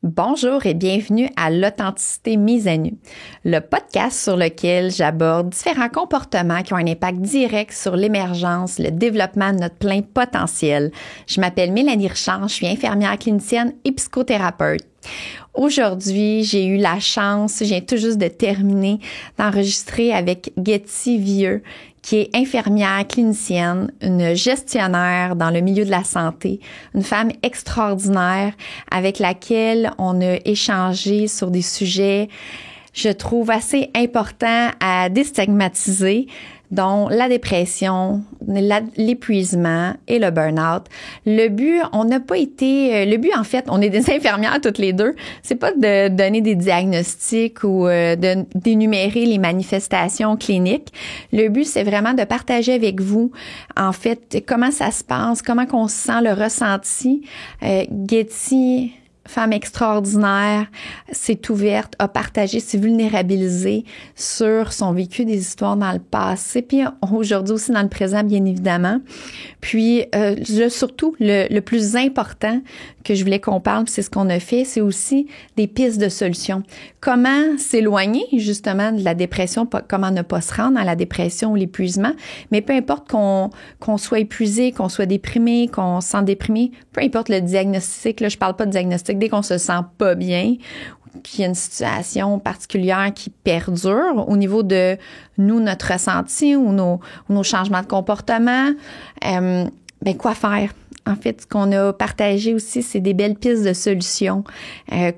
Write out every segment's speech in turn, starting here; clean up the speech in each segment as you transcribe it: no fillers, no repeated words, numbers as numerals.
Bonjour et bienvenue à l'Authenticité mise à nu, le podcast sur lequel j'aborde différents comportements qui ont un impact direct sur l'émergence, le développement de notre plein potentiel. Je m'appelle Mélanie Richard, je suis infirmière clinicienne et psychothérapeute. Aujourd'hui, j'ai eu la chance, je viens tout juste de terminer, d'enregistrer avec Getty Vieux, qui est infirmière clinicienne, une gestionnaire dans le milieu de la santé, une femme extraordinaire avec laquelle on a échangé sur des sujets, je trouve, assez importants à déstigmatiser, dont la dépression, l'épuisement et le burn-out. Le but, en fait, on est des infirmières toutes les deux, c'est pas de donner des diagnostics ou d'énumérer les manifestations cliniques. Le but, c'est vraiment de partager avec vous, en fait, comment ça se passe, comment qu'on sent le ressenti. Getty, femme extraordinaire, s'est ouverte, a partagé, s'est vulnérabilisée sur son vécu, des histoires dans le passé, puis aujourd'hui aussi dans le présent, bien évidemment. Puis, surtout, le plus important que je voulais qu'on parle, c'est ce qu'on a fait, c'est aussi des pistes de solutions. Comment s'éloigner, justement, de la dépression, comment ne pas se rendre à la dépression ou l'épuisement, mais peu importe qu'on soit épuisé, qu'on soit déprimé, qu'on se sente déprimé, peu importe le diagnostic, là, je parle pas de diagnostic, dès qu'on se sent pas bien, qu'il y a une situation particulière qui perdure au niveau de nous, notre ressenti ou nos changements de comportement, quoi faire? En fait, ce qu'on a partagé aussi, c'est des belles pistes de solutions.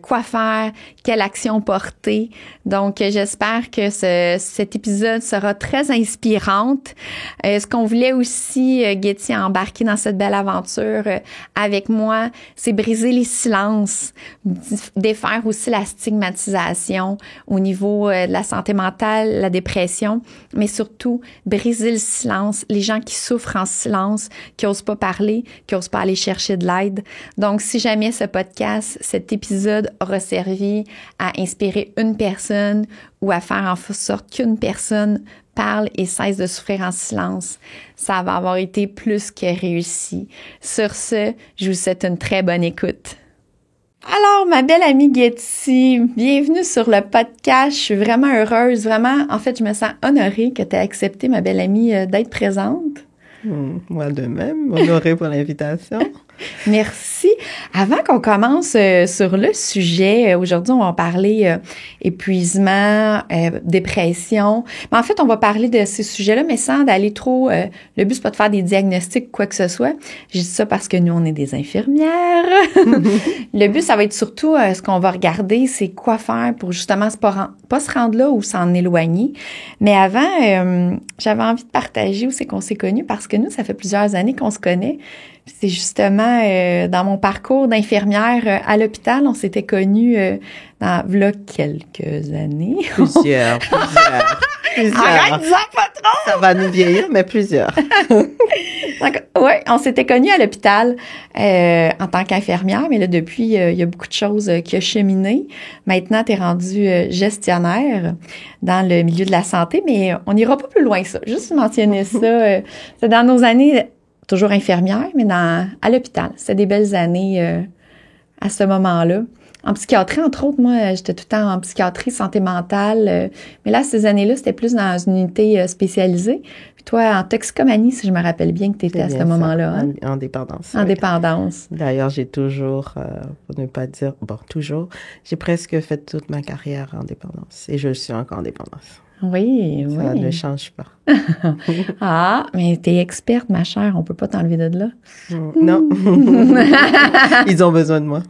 Quoi faire? Quelle action porter? Donc, j'espère que cet épisode sera très inspirante. Ce qu'on voulait aussi, Getty, embarquer dans cette belle aventure avec moi, c'est briser les silences, défaire aussi la stigmatisation au niveau de la santé mentale, la dépression, mais surtout briser le silence, les gens qui souffrent en silence, qui n'osent pas parler, qui n'osent pas aller chercher de l'aide. Donc, si jamais ce podcast, cet épisode aura servi à inspirer une personne ou à faire en sorte qu'une personne parle et cesse de souffrir en silence, ça va avoir été plus que réussi. Sur ce, je vous souhaite une très bonne écoute. Alors, ma belle amie Getty, bienvenue sur le podcast. Je suis vraiment heureuse, vraiment, en fait, je me sens honorée que tu aies accepté, ma belle amie, d'être présente. Moi de même, honorée pour l'invitation. Merci. Avant qu'on commence sur le sujet, aujourd'hui, on va parler épuisement, dépression. Mais en fait, on va parler de ces sujets-là, mais sans d'aller trop... le but, c'est pas de faire des diagnostics, quoi que ce soit. Je dis ça parce que nous, on est des infirmières. Le but, ça va être surtout, ce qu'on va regarder, c'est quoi faire pour justement pas se rendre là ou s'en éloigner. Mais avant, j'avais envie de partager où c'est qu'on s'est connus, parce que nous, ça fait plusieurs années qu'on se connaît. C'est justement dans mon parcours d'infirmière à l'hôpital, on s'était connus là quelques années. Plusieurs. Arrête, disons pas trop! Ça va nous vieillir, mais plusieurs. Donc, ouais, on s'était connus à l'hôpital en tant qu'infirmière, mais là, depuis, il y a beaucoup de choses qui ont cheminé. Maintenant, tu es rendue gestionnaire dans le milieu de la santé, mais on n'ira pas plus loin que ça. Juste mentionner ça. C'est dans nos années... toujours infirmière, mais à l'hôpital. C'était des belles années à ce moment-là. En psychiatrie, entre autres, moi, j'étais tout le temps en psychiatrie, santé mentale. Mais là, ces années-là, c'était plus dans une unité spécialisée. Puis toi, en toxicomanie, si je me rappelle bien que tu étais à ce moment-là. Hein? En dépendance. En dépendance. D'ailleurs, j'ai toujours, pour ne pas dire, toujours, j'ai presque fait toute ma carrière en dépendance. Et je suis encore en dépendance. Oui. Ça ne change pas. Ah, mais t'es experte, ma chère, on peut pas t'enlever de là. Non. Ils ont besoin de moi.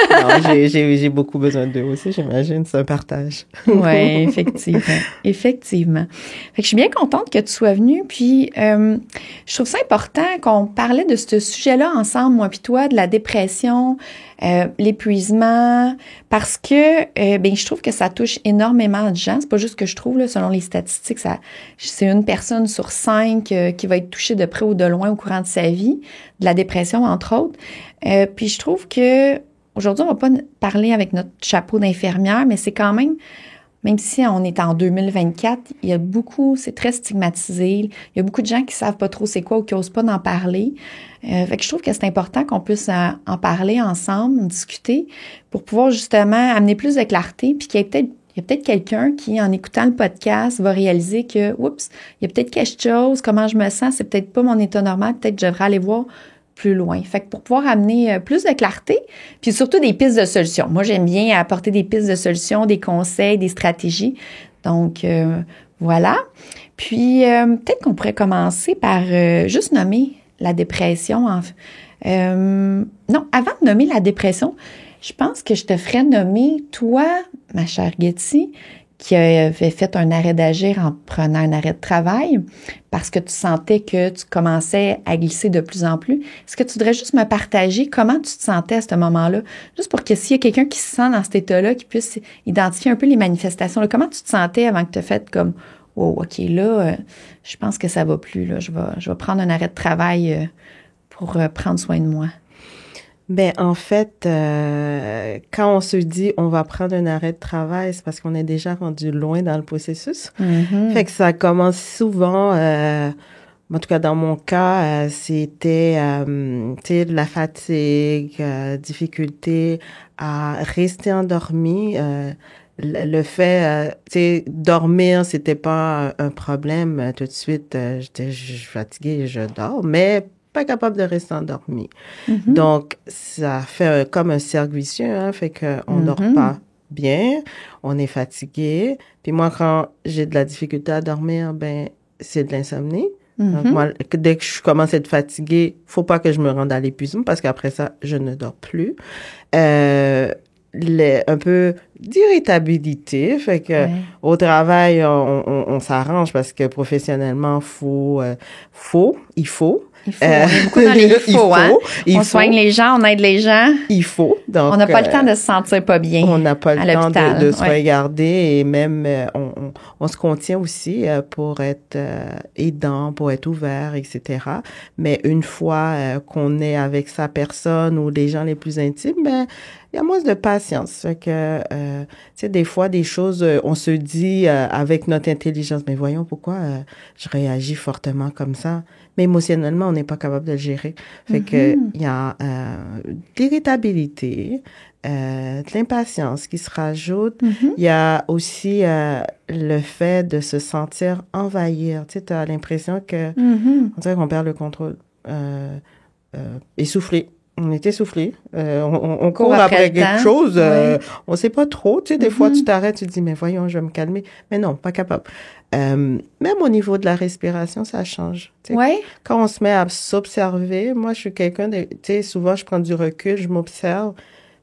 Non, j'ai beaucoup besoin d'eux aussi, j'imagine, c'est un partage. Oui, effectivement. Fait que je suis bien contente que tu sois venue, puis je trouve ça important qu'on parlait de ce sujet-là ensemble, moi puis toi, de la dépression, l'épuisement, parce que je trouve que ça touche énormément de gens. C'est pas juste que je trouve, là, selon les statistiques, c'est une personne sur 5 qui va être touchée de près ou de loin au courant de sa vie, de la dépression, entre autres. Puis je trouve que aujourd'hui, on va pas parler avec notre chapeau d'infirmière, mais c'est quand même même si on est en 2024, il y a beaucoup, c'est très stigmatisé. Il y a beaucoup de gens qui savent pas trop c'est quoi ou qui osent pas d'en parler. Fait que je trouve que c'est important qu'on puisse en parler ensemble, en discuter, pour pouvoir justement amener plus de clarté, puis qu'il y ait peut-être quelqu'un qui, en écoutant le podcast, va réaliser que, oups, il y a peut-être quelque chose, comment je me sens, c'est peut-être pas mon état normal, peut-être que je devrais aller voir plus loin. Fait que pour pouvoir amener plus de clarté, puis surtout des pistes de solutions. Moi, j'aime bien apporter des pistes de solutions, des conseils, des stratégies. Donc, voilà. Puis, peut-être qu'on pourrait commencer par juste nommer la dépression. Non, avant de nommer la dépression, je pense que je te ferais nommer, toi, ma chère Getty, qui avait fait un arrêt d'agir en prenant un arrêt de travail parce que tu sentais que tu commençais à glisser de plus en plus. Est-ce que tu voudrais juste me partager comment tu te sentais à ce moment-là? Juste pour que s'il y a quelqu'un qui se sent dans cet état-là, qui puisse identifier un peu les manifestations. Là, comment tu te sentais avant que tu aies fait comme « Oh, OK, là, je pense que ça va plus. Là. Je vais prendre un arrêt de travail pour prendre soin de moi. » Ben, en fait, quand on se dit on va prendre un arrêt de travail, c'est parce qu'on est déjà rendu loin dans le processus. Mm-hmm. Fait que ça commence souvent, en tout cas dans mon cas, c'était, tu sais, la fatigue, difficulté à rester endormi. Le fait, tu sais, dormir, c'était pas un problème. Tout de suite, je suis fatiguée, je dors, mais pas capable de rester endormi. Mm-hmm. Donc, ça fait comme un cercle vicieux, hein, fait qu'on dort pas bien, on est fatigué. Puis moi, quand j'ai de la difficulté à dormir, ben, c'est de l'insomnie. Donc, moi, dès que je commence à être fatiguée, faut pas que je me rende à l'épuisement parce qu'après ça, je ne dors plus. Un peu d'irritabilité, fait que au travail, on s'arrange parce que professionnellement, il faut. On est beaucoup dans les on soigne les gens, on aide les gens. Il faut. Donc, on n'a pas le temps de se sentir pas bien. On n'a pas le temps de se regarder et même on se contient aussi pour être aidant, pour être ouvert, etc. Mais une fois qu'on est avec sa personne ou les gens les plus intimes, ben il y a moins de patience. Fait que, tu sais, des fois, des choses, on se dit avec notre intelligence, mais voyons pourquoi je réagis fortement comme ça. Mais émotionnellement, on n'est pas capable de le gérer. Fait que, il y a l'irritabilité, de l'impatience qui se rajoute. Il y a aussi le fait de se sentir envahir. Tu sais, tu as l'impression que, on dirait qu'on perd le contrôle. Essoufflé. On est essoufflé. On court après quelque chose. On sait pas trop. Tu sais, des fois, tu t'arrêtes, tu te dis, mais voyons, je vais me calmer. Mais non, pas capable. Même au niveau de la respiration, ça change. Tu sais, quand on se met à s'observer, moi, je suis quelqu'un de, tu sais, souvent, je prends du recul, je m'observe.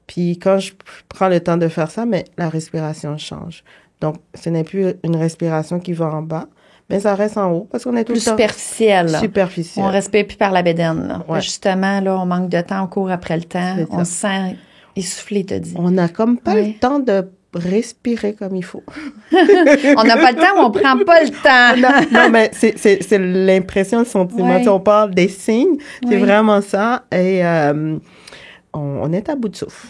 Puis quand je prends le temps de faire ça, mais la respiration change. Donc, ce n'est plus une respiration qui va en bas, mais ça reste en haut parce qu'on est tout le temps superficiel. Superficiel. On respire plus par la bédaine. Là. Ouais. Justement, là, on manque de temps, on court après le temps. On se sent essoufflé, te dis. On n'a comme pas le temps de respirer comme il faut. On n'a pas le temps ou on prend pas le temps. non, mais c'est l'impression, le sentiment. Tu sais, on parle des signes, c'est vraiment ça. Et on est à bout de souffle.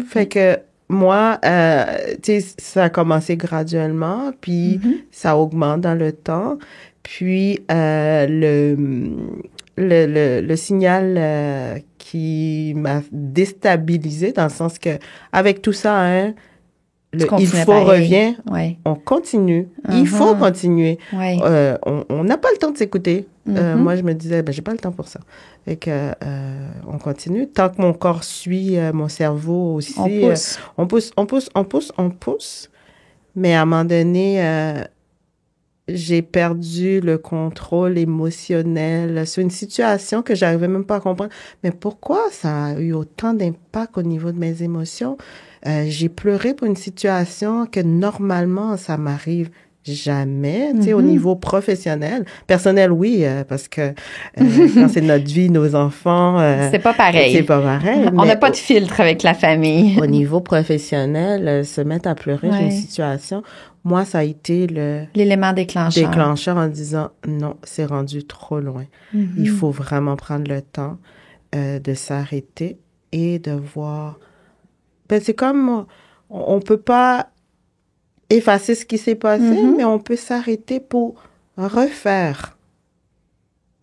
Fait que moi, tu sais, ça a commencé graduellement, puis ça augmente dans le temps. Puis le signal qui m'a déstabilisée, dans le sens que avec tout ça, hein, il faut revient, on continue. Il faut continuer. On n'a pas le temps de s'écouter. Moi, je me disais, ben j'ai pas le temps pour ça. Fait que on continue. Tant que mon corps suit mon cerveau aussi, on pousse. Mais à un moment donné, j'ai perdu le contrôle émotionnel sur une situation que j'arrivais même pas à comprendre. Mais pourquoi ça a eu autant d'impact au niveau de mes émotions? J'ai pleuré pour une situation que normalement, ça m'arrive jamais, tu sais, au niveau professionnel. Personnel, oui, parce que quand c'est notre vie, nos enfants... c'est pas pareil. C'est pas pareil. On n'a pas de filtre avec la famille. Au niveau professionnel, se mettre à pleurer dans une situation, moi, ça a été l'élément déclencheur. Déclencheur en disant, non, c'est rendu trop loin. Il faut vraiment prendre le temps de s'arrêter et de voir... Ben, c'est comme... On peut pas effacer ce qui s'est passé, mais on peut s'arrêter pour refaire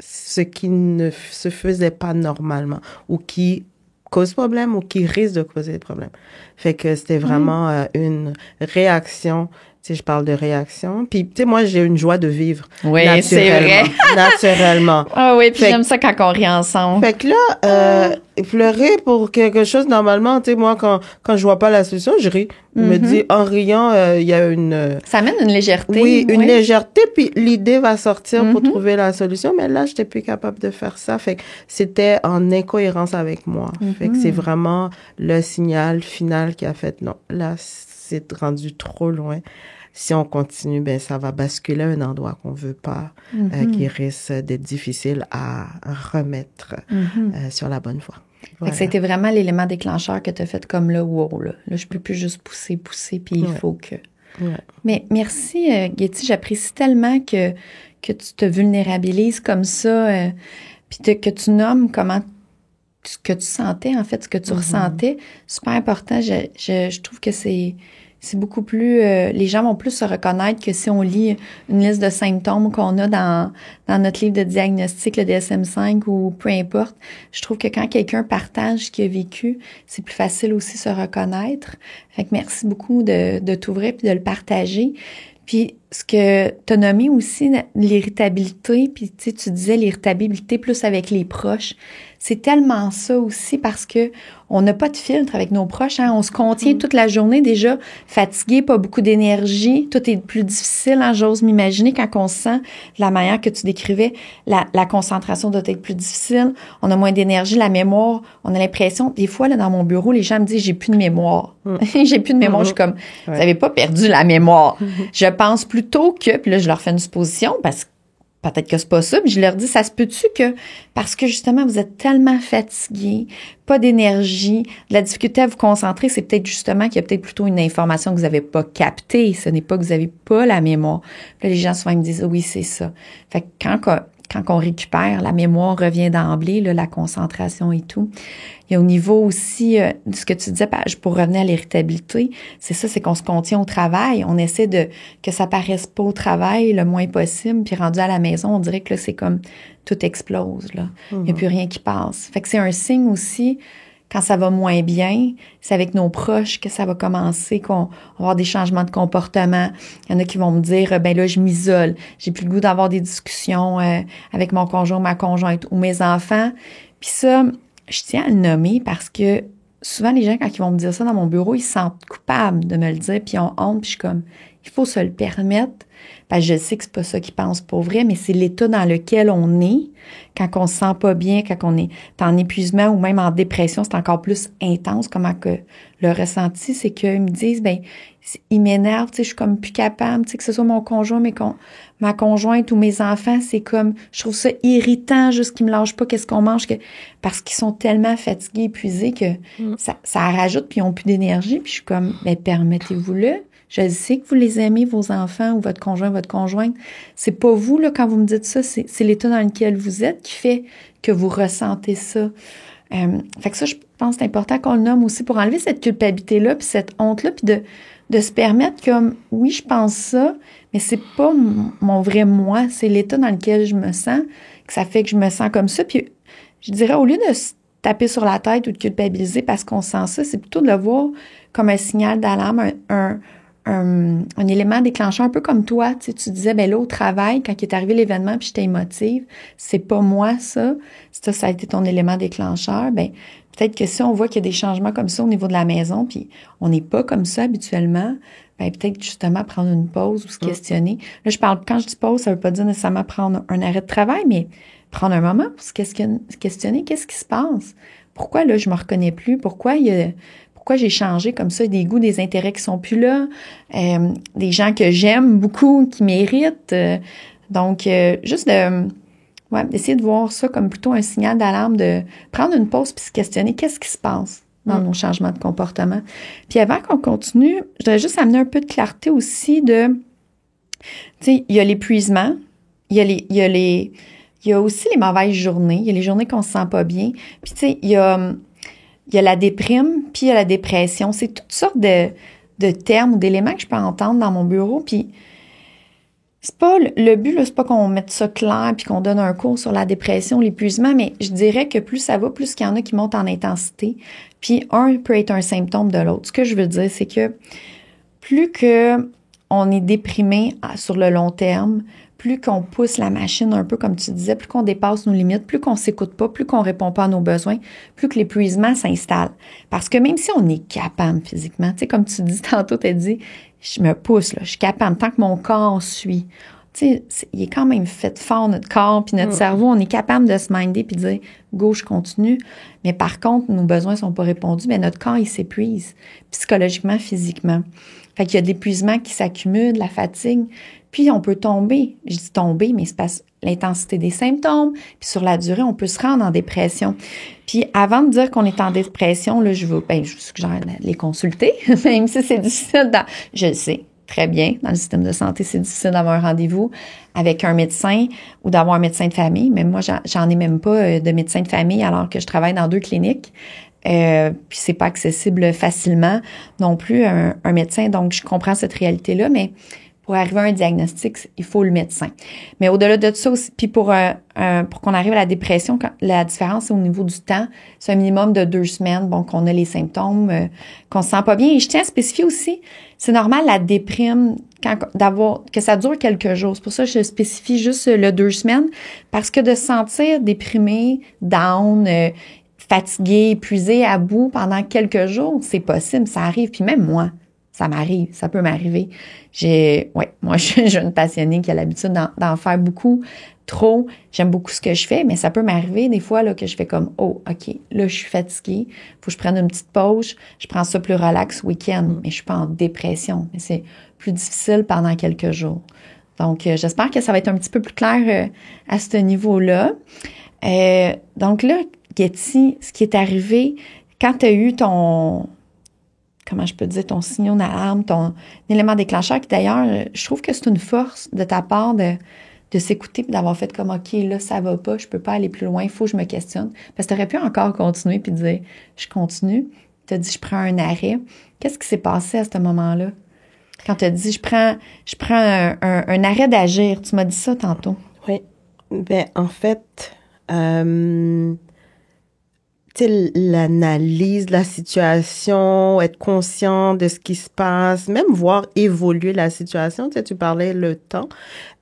ce qui ne se faisait pas normalement ou qui cause problème ou qui risque de causer problème. Fait que c'était vraiment une réaction. Tu sais, je parle de réaction. Puis, tu sais, moi, j'ai une joie de vivre. Oui, c'est vrai. Naturellement. Ah oui, puis j'aime ça quand on rit ensemble. Fait que là, pleurer pour quelque chose, normalement, tu sais, moi, quand je vois pas la solution, je ris. Je me dis, en riant, il y a une... Ça amène une légèreté. Oui, une légèreté, puis l'idée va sortir pour trouver la solution. Mais là, j'étais plus capable de faire ça. Fait que c'était en incohérence avec moi. Fait que c'est vraiment le signal final qui a fait, non, là, c'est rendu trop loin. Si on continue, ben ça va basculer à un endroit qu'on veut pas, qui risque d'être difficile à remettre sur la bonne voie. Voilà. C'était vraiment l'élément déclencheur que tu as fait comme là, wow, là, je peux plus juste pousser, puis il faut que... Ouais. Mais merci, Getty, j'apprécie tellement que tu te vulnérabilises comme ça, puis que tu nommes comment ce que tu sentais, en fait, ce que tu ressentais. Super important. Je trouve que c'est beaucoup plus... les gens vont plus se reconnaître que si on lit une liste de symptômes qu'on a dans notre livre de diagnostic, le DSM-5 ou peu importe. Je trouve que quand quelqu'un partage ce qu'il a vécu, c'est plus facile aussi se reconnaître. Fait que merci beaucoup de t'ouvrir puis de le partager. Puis, ce que tu as nommé aussi, l'irritabilité, puis tu disais l'irritabilité plus avec les proches. C'est tellement ça aussi parce que on n'a pas de filtre avec nos proches. Hein? On se contient toute la journée déjà, fatigué, pas beaucoup d'énergie. Tout est plus difficile, hein? J'ose m'imaginer quand on se sent de la manière que tu décrivais, la concentration doit être plus difficile. On a moins d'énergie, la mémoire. On a l'impression, des fois, là, dans mon bureau, les gens me disent « j'ai plus de mémoire ». J'ai plus de mémoire. Je suis comme « vous avez pas perdu la mémoire ». Je pense plutôt que, puis là, je leur fais une supposition parce que peut-être que c'est pas ça, mais je leur dis, ça se peut-tu que, parce que justement, vous êtes tellement fatigués, pas d'énergie, de la difficulté à vous concentrer, c'est peut-être justement qu'il y a peut-être plutôt une information que vous n'avez pas captée. Ce n'est pas que vous n'avez pas la mémoire. Puis là, les gens souvent me disent, oui, c'est ça. Fait que quand on récupère, la mémoire revient d'emblée, là, la concentration et tout. Et au niveau aussi de ce que tu disais, pour revenir à l'irritabilité, c'est ça, c'est qu'on se contient au travail. On essaie que ça paraisse pas au travail le moins possible. Puis rendu à la maison, on dirait que là, c'est comme tout explose, là. Il n'y a plus rien qui passe. Fait que c'est un signe aussi, quand ça va moins bien, c'est avec nos proches que ça va commencer, qu'on va avoir des changements de comportement. Il y en a qui vont me dire, ben là, je m'isole. J'ai plus le goût d'avoir des discussions avec mon conjoint, ma conjointe ou mes enfants. Puis ça, je tiens à le nommer parce que souvent, les gens, quand ils vont me dire ça dans mon bureau, ils se sentent coupables de me le dire, puis ils ont honte, puis je suis comme, il faut se le permettre. Parce que je sais que c'est pas ça qu'ils pensent pour vrai, mais c'est l'état dans lequel on est quand on se sent pas bien, quand on est en épuisement ou même en dépression, c'est encore plus intense. Comment que le ressenti, c'est qu'ils me disent, ben, ils m'énervent, tu sais, je suis comme plus capable, tu sais, que ce soit mon conjoint, ma conjointe ou mes enfants, c'est comme, je trouve ça irritant, juste qu'ils me lâchent pas, qu'est-ce qu'on mange, parce qu'ils sont tellement fatigués, épuisés que ça rajoute, puis ils ont plus d'énergie, puis je suis comme, ben, permettez-vous-le. Je sais que vous les aimez, vos enfants ou votre conjoint, votre conjointe. C'est pas vous, là, quand vous me dites ça, c'est l'état dans lequel vous êtes qui fait que vous ressentez ça. Fait que ça, je pense que c'est important qu'on le nomme aussi pour enlever cette culpabilité-là puis cette honte-là puis de se permettre comme, oui, je pense ça, mais c'est pas mon vrai moi, c'est l'état dans lequel je me sens, que ça fait que je me sens comme ça. Puis je dirais, au lieu de se taper sur la tête ou de culpabiliser parce qu'on sent ça, c'est plutôt de le voir comme un signal d'alarme, un élément déclencheur, un peu comme toi, tu sais, tu disais, ben là, au travail, quand il est arrivé l'événement puis j'étais émotive, c'est pas moi, ça a été ton élément déclencheur, ben peut-être que si on voit qu'il y a des changements comme ça au niveau de la maison puis on n'est pas comme ça habituellement, ben peut-être justement prendre une pause ou se questionner. Là, quand je dis pause, ça veut pas dire nécessairement prendre un arrêt de travail, mais prendre un moment pour se questionner, qu'est-ce qui se passe? Pourquoi, là, je me reconnais plus? Pourquoi j'ai changé comme ça, des goûts, des intérêts qui sont plus là, des gens que j'aime beaucoup, qui m'irritent. Donc, juste d'essayer de voir ça comme plutôt un signal d'alarme, de prendre une pause puis se questionner qu'est-ce qui se passe dans nos changements de comportement. Puis avant qu'on continue, je voudrais juste amener un peu de clarté aussi de, tu sais, il y a l'épuisement, il y a aussi les mauvaises journées, il y a les journées qu'on se sent pas bien. Puis tu sais, il y a la déprime, puis il y a la dépression. C'est toutes sortes de de termes ou d'éléments que je peux entendre dans mon bureau, puis c'est pas le but, là, c'est pas qu'on mette ça clair puis qu'on donne un cours sur la dépression, l'épuisement, mais je dirais que plus ça va, plus qu'il y en a qui montent en intensité, puis un peut être un symptôme de l'autre. Ce que je veux dire, c'est que plus que on est déprimé sur le long terme, plus qu'on pousse la machine un peu, comme tu disais, plus qu'on dépasse nos limites, plus qu'on s'écoute pas, plus qu'on répond pas à nos besoins, plus que l'épuisement s'installe. Parce que même si on est capable physiquement, tu sais, comme tu dis tantôt, tu as dit, je me pousse, là, je suis capable, tant que mon corps suit. Tu sais, il est quand même fait fort, notre corps, puis notre cerveau, on est capable de se minder puis de dire, go, je continue. Mais par contre, nos besoins sont pas répondus, mais notre corps, il s'épuise, psychologiquement, physiquement. Fait qu'il y a de l'épuisement qui s'accumule, de la fatigue. Puis, on peut tomber. Je dis tomber, mais c'est parce l'intensité des symptômes. Puis, sur la durée, on peut se rendre en dépression. Puis, avant de dire qu'on est en dépression, là, je vous suggère de les consulter. Même si c'est difficile, je le sais très bien, dans le système de santé, c'est difficile d'avoir un rendez-vous avec un médecin ou d'avoir un médecin de famille. Même moi, j'en ai même pas de médecin de famille alors que je travaille dans 2 cliniques. Puis c'est pas accessible facilement non plus un médecin. Donc, je comprends cette réalité-là, mais pour arriver à un diagnostic, il faut le médecin. Mais au-delà de ça aussi, puis pour qu'on arrive à la dépression, la différence c'est au niveau du temps. C'est un minimum de 2 semaines, bon, qu'on a les symptômes, qu'on se sent pas bien. Et je tiens à spécifier aussi, c'est normal la déprime que ça dure quelques jours. C'est pour ça que je spécifie juste le 2 semaines, parce que de se sentir déprimé, down, fatigué, épuisé, à bout pendant quelques jours, c'est possible, ça arrive. Puis même moi, ça m'arrive, ça peut m'arriver. Moi, je suis une passionnée qui a l'habitude d'en faire beaucoup, trop. J'aime beaucoup ce que je fais, mais ça peut m'arriver des fois là que je fais comme, oh, OK, là, je suis fatiguée, faut que je prenne une petite pause, je prends ça plus relax week-end, mais je suis pas en dépression. Mais c'est plus difficile pendant quelques jours. Donc, j'espère que ça va être un petit peu plus clair à ce niveau-là. Donc là, Getty, ce qui est arrivé, quand tu as eu ton signal d'alarme, ton élément déclencheur, qui d'ailleurs, je trouve que c'est une force de ta part de s'écouter et d'avoir fait comme, OK, là, ça va pas, je peux pas aller plus loin, il faut que je me questionne. Parce que tu aurais pu encore continuer puis dire, je continue. Tu as dit, je prends un arrêt. Qu'est-ce qui s'est passé à ce moment-là? Quand tu as dit, je prends un arrêt d'agir, tu m'as dit ça tantôt. Oui. Ben, en fait, tu sais, l'analyse de la situation, être conscient de ce qui se passe, même voir évoluer la situation. Tu sais, tu parlais le temps.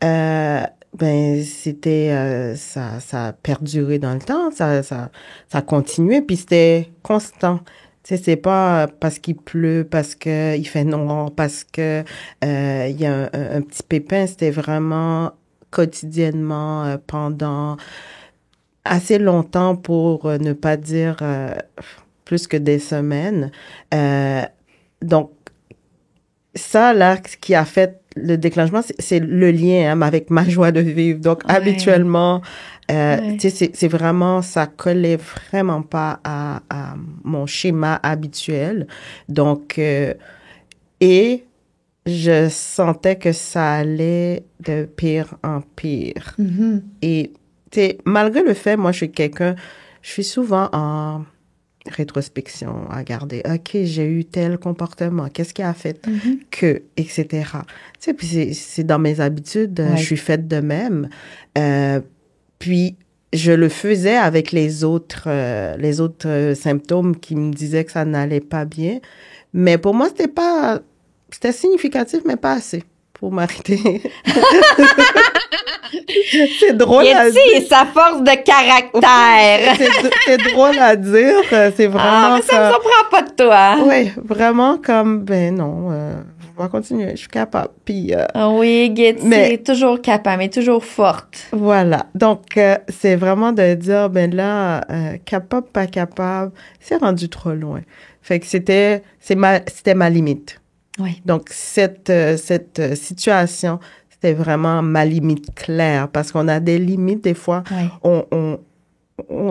Ben, c'était, ça a perduré dans le temps, ça a continué, puis c'était constant. Tu sais, c'est pas parce qu'il pleut, parce que il fait noir, parce que il y a un petit pépin. C'était vraiment quotidiennement pendant assez longtemps, pour ne pas dire plus que des semaines. Donc, ça, là, ce qui a fait le déclenchement, c'est le lien avec ma joie de vivre. Donc, habituellement, tu sais, c'est vraiment, ça collait vraiment pas à mon schéma habituel. Donc, et je sentais que ça allait de pire en pire. Mm-hmm. Et malgré le fait, moi, je suis souvent en rétrospection, à regarder, OK, j'ai eu tel comportement, qu'est-ce qui a fait que, etc. Tu sais, puis c'est dans mes habitudes, je suis faite de même. Puis, je le faisais avec les autres symptômes qui me disaient que ça n'allait pas bien. Mais pour moi, c'était significatif, mais pas assez pour m'arrêter. C'est drôle à dire. Yeti, sa force de caractère. C'est drôle à dire. C'est vraiment. Mais ça me surprend pas de toi. Oui, vraiment comme, ben non, je vais continuer, je suis capable. Puis. Oui, Getty, toujours capable, mais toujours forte. Voilà. Donc, c'est vraiment de dire, ben là, capable, pas capable, c'est rendu trop loin. Fait que c'était ma limite. Oui. Donc, cette situation, c'était vraiment ma limite claire, parce qu'on a des limites, des fois, on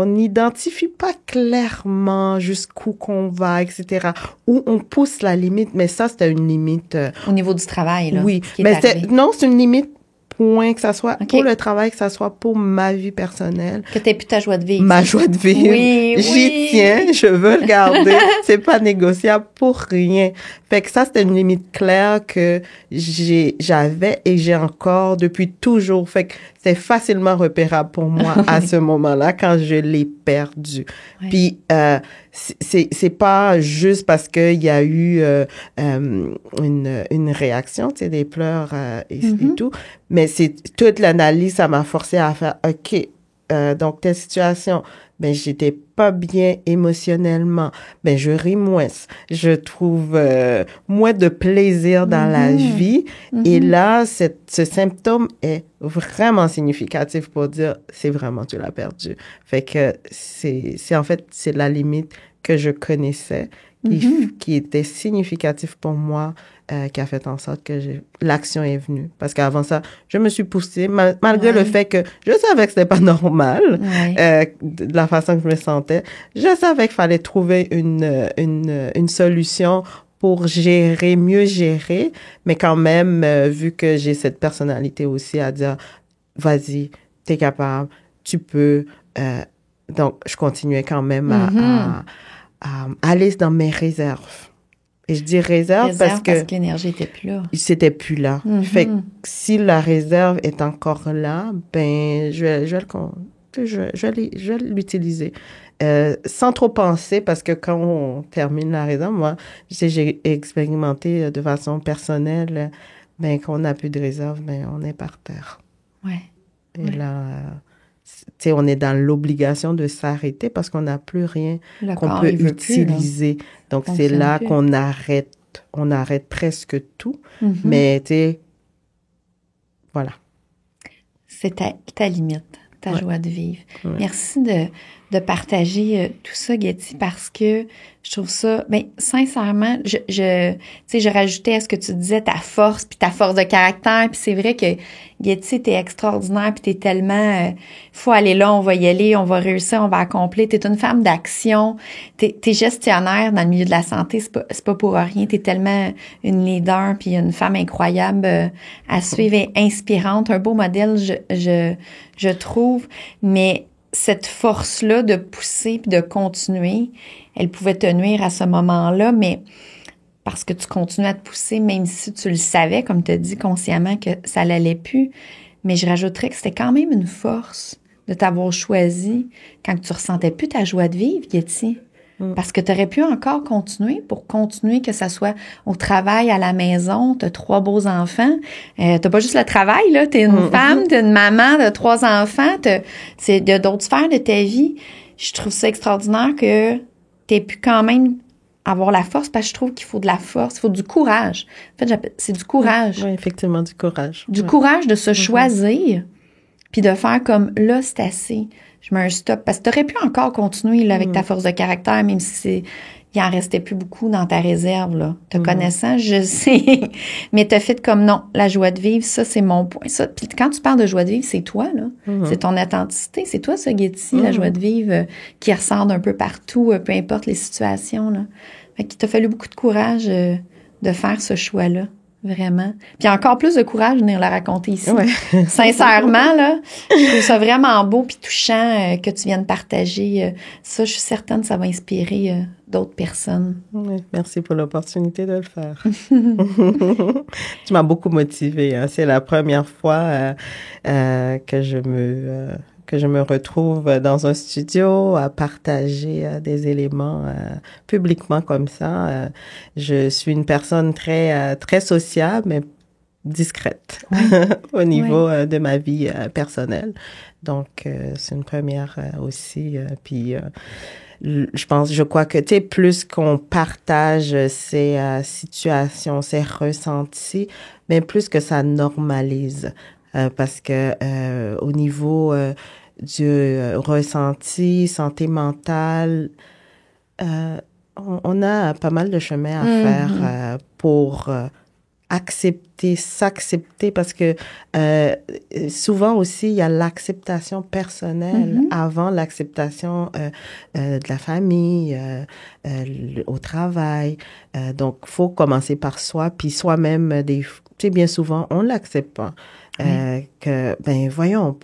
n'identifie pas clairement jusqu'où qu'on va, etc. Où on pousse la limite, mais ça, c'était une limite... Au niveau du travail, là. Oui, mais c'est une limite point, que ça soit pour le travail, que ça soit pour ma vie personnelle. Que t'aies plus ta joie de vivre. Ma joie de vivre. Oui, j'y tiens, je veux le garder. C'est pas négociable pour rien. Fait que ça, c'était une limite claire que j'avais et j'ai encore depuis toujours. Fait que c'est facilement repérable pour moi à ce moment-là quand je l'ai perdu. Oui. Puis, c'est pas juste parce qu'il y a eu une réaction, tu sais, des pleurs et tout, mais c'est toute l'analyse, ça m'a forcé à faire, OK, donc telle situation, ben j'étais pas bien émotionnellement, ben je ris moins, je trouve moins de plaisir dans la vie, et là, ce symptôme est vraiment significatif pour dire, c'est vraiment, tu l'as perdu. Fait que c'est en fait, c'est la limite que je connaissais, qui était significatif pour moi, qui a fait en sorte que l'action est venue. Parce qu'avant ça, je me suis poussée, malgré le fait que je savais que c'était pas normal, de la façon que je me sentais. Je savais qu'il fallait trouver une solution pour mieux gérer, mais quand même, vu que j'ai cette personnalité aussi à dire, vas-y, t'es capable, tu peux. Donc, je continuais quand même à aller dans mes réserves. Et je dis réserve parce que l'énergie était plus là. C'était plus là. Fait que si la réserve est encore là, ben je vais l'utiliser. Sans trop penser, parce que quand on termine la réserve, moi, j'ai expérimenté de façon personnelle, ben quand on n'a plus de réserve, ben on est par terre. Ouais. Et là, tu sais, on est dans l'obligation de s'arrêter parce qu'on n'a plus rien qu'on peut utiliser. Plus, donc, c'est là qu'on arrête. On arrête presque tout. Mais, tu sais, voilà. C'est ta limite, ta joie de vivre. Ouais. Merci de partager tout ça, Getty, parce que je trouve ça, ben sincèrement, tu sais, je rajoutais à ce que tu disais ta force de caractère, puis c'est vrai que Getty, t'es extraordinaire, puis t'es tellement, faut aller là, on va y aller, on va réussir, on va accomplir. T'es une femme d'action, t'es gestionnaire dans le milieu de la santé, c'est pas pour rien. T'es tellement une leader, puis une femme incroyable à suivre, et inspirante, un beau modèle, je trouve, mais cette force-là de pousser puis de continuer, elle pouvait te nuire à ce moment-là, mais parce que tu continues à te pousser, même si tu le savais, comme tu as dit consciemment, que ça l'allait plus. Mais je rajouterais que c'était quand même une force de t'avoir choisi quand tu ressentais plus ta joie de vivre, Getty. Parce que tu aurais pu encore continuer, que ça soit au travail, à la maison, tu as 3 beaux enfants. T'as pas juste le travail, là, t'es une femme, t'es une maman de 3 enfants, c'est d'autres sphères de ta vie. Je trouve ça extraordinaire que t'aies pu quand même avoir la force, parce que je trouve qu'il faut de la force, il faut du courage. En fait, c'est du courage. Oui, effectivement, du courage. Du courage de se choisir, puis de faire comme, là, c'est assez. Je mets un stop. Parce que tu aurais pu encore continuer là, avec ta force de caractère, même si il en restait plus beaucoup dans ta réserve. Là. Te connaissant, je sais. Mais tu as fait comme non, la joie de vivre, ça, c'est mon point. Ça. Puis quand tu parles de joie de vivre, c'est toi, là. C'est ton authenticité. C'est toi, ça, Getty, la joie de vivre qui ressort d'un peu partout, peu importe les situations. Là. Fait qu'il t'a fallu beaucoup de courage de faire ce choix-là. Vraiment. Puis encore plus de courage de venir la raconter ici. Ouais. Sincèrement, là, je trouve ça vraiment beau puis touchant que tu viennes partager ça. Je suis certaine que ça va inspirer d'autres personnes. Oui, merci pour l'opportunité de le faire. Tu m'as beaucoup motivée. Hein. C'est la première fois que je me retrouve dans un studio à partager des éléments publiquement comme ça. Je suis une personne très sociable, mais discrète au niveau de ma vie personnelle. Donc, c'est une première aussi. Puis, je crois que, tu sais, plus qu'on partage ces situations, ces ressentis, mais plus que ça normalise. Parce que au niveau du ressenti, santé mentale, on a pas mal de chemin à faire pour s'accepter, parce que souvent aussi, il y a l'acceptation personnelle avant l'acceptation de la famille, au travail. Donc, faut commencer par soi, puis soi-même, tu sais, bien souvent, on l'accepte pas. que, voyons,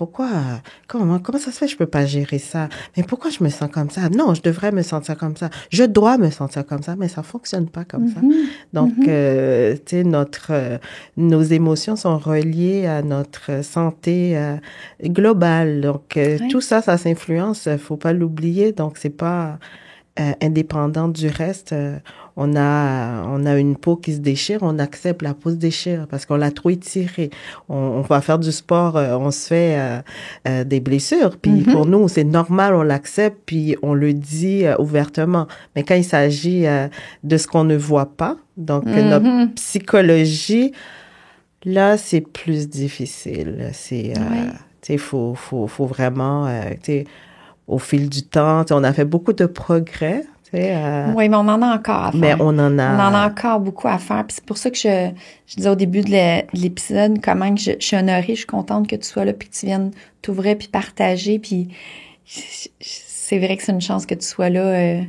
comment ça se fait que je peux pas gérer ça? Mais pourquoi je me sens comme ça? Non, je devrais me sentir comme ça. Je dois me sentir comme ça, mais ça fonctionne pas comme ça. Donc, tu sais, nos émotions sont reliées à notre santé globale. Donc, tout ça s'influence, faut pas l'oublier. Donc, c'est pas indépendant du reste. On a une peau qui se déchire, on accepte la peau se déchire parce qu'on l'a trop étirée. On va faire du sport, on se fait des blessures. Puis pour nous, c'est normal, on l'accepte, puis on le dit ouvertement. Mais quand il s'agit de ce qu'on ne voit pas, donc notre psychologie, là, c'est plus difficile. C'est, tu sais, faut vraiment, tu sais, au fil du temps, on a fait beaucoup de progrès. Oui, mais on en a encore à faire. Mais on en a encore beaucoup à faire. Puis c'est pour ça que je disais au début de l'épisode comment que je suis honorée, je suis contente que tu sois là puis que tu viennes t'ouvrir puis partager. Puis c'est vrai que c'est une chance que tu sois là.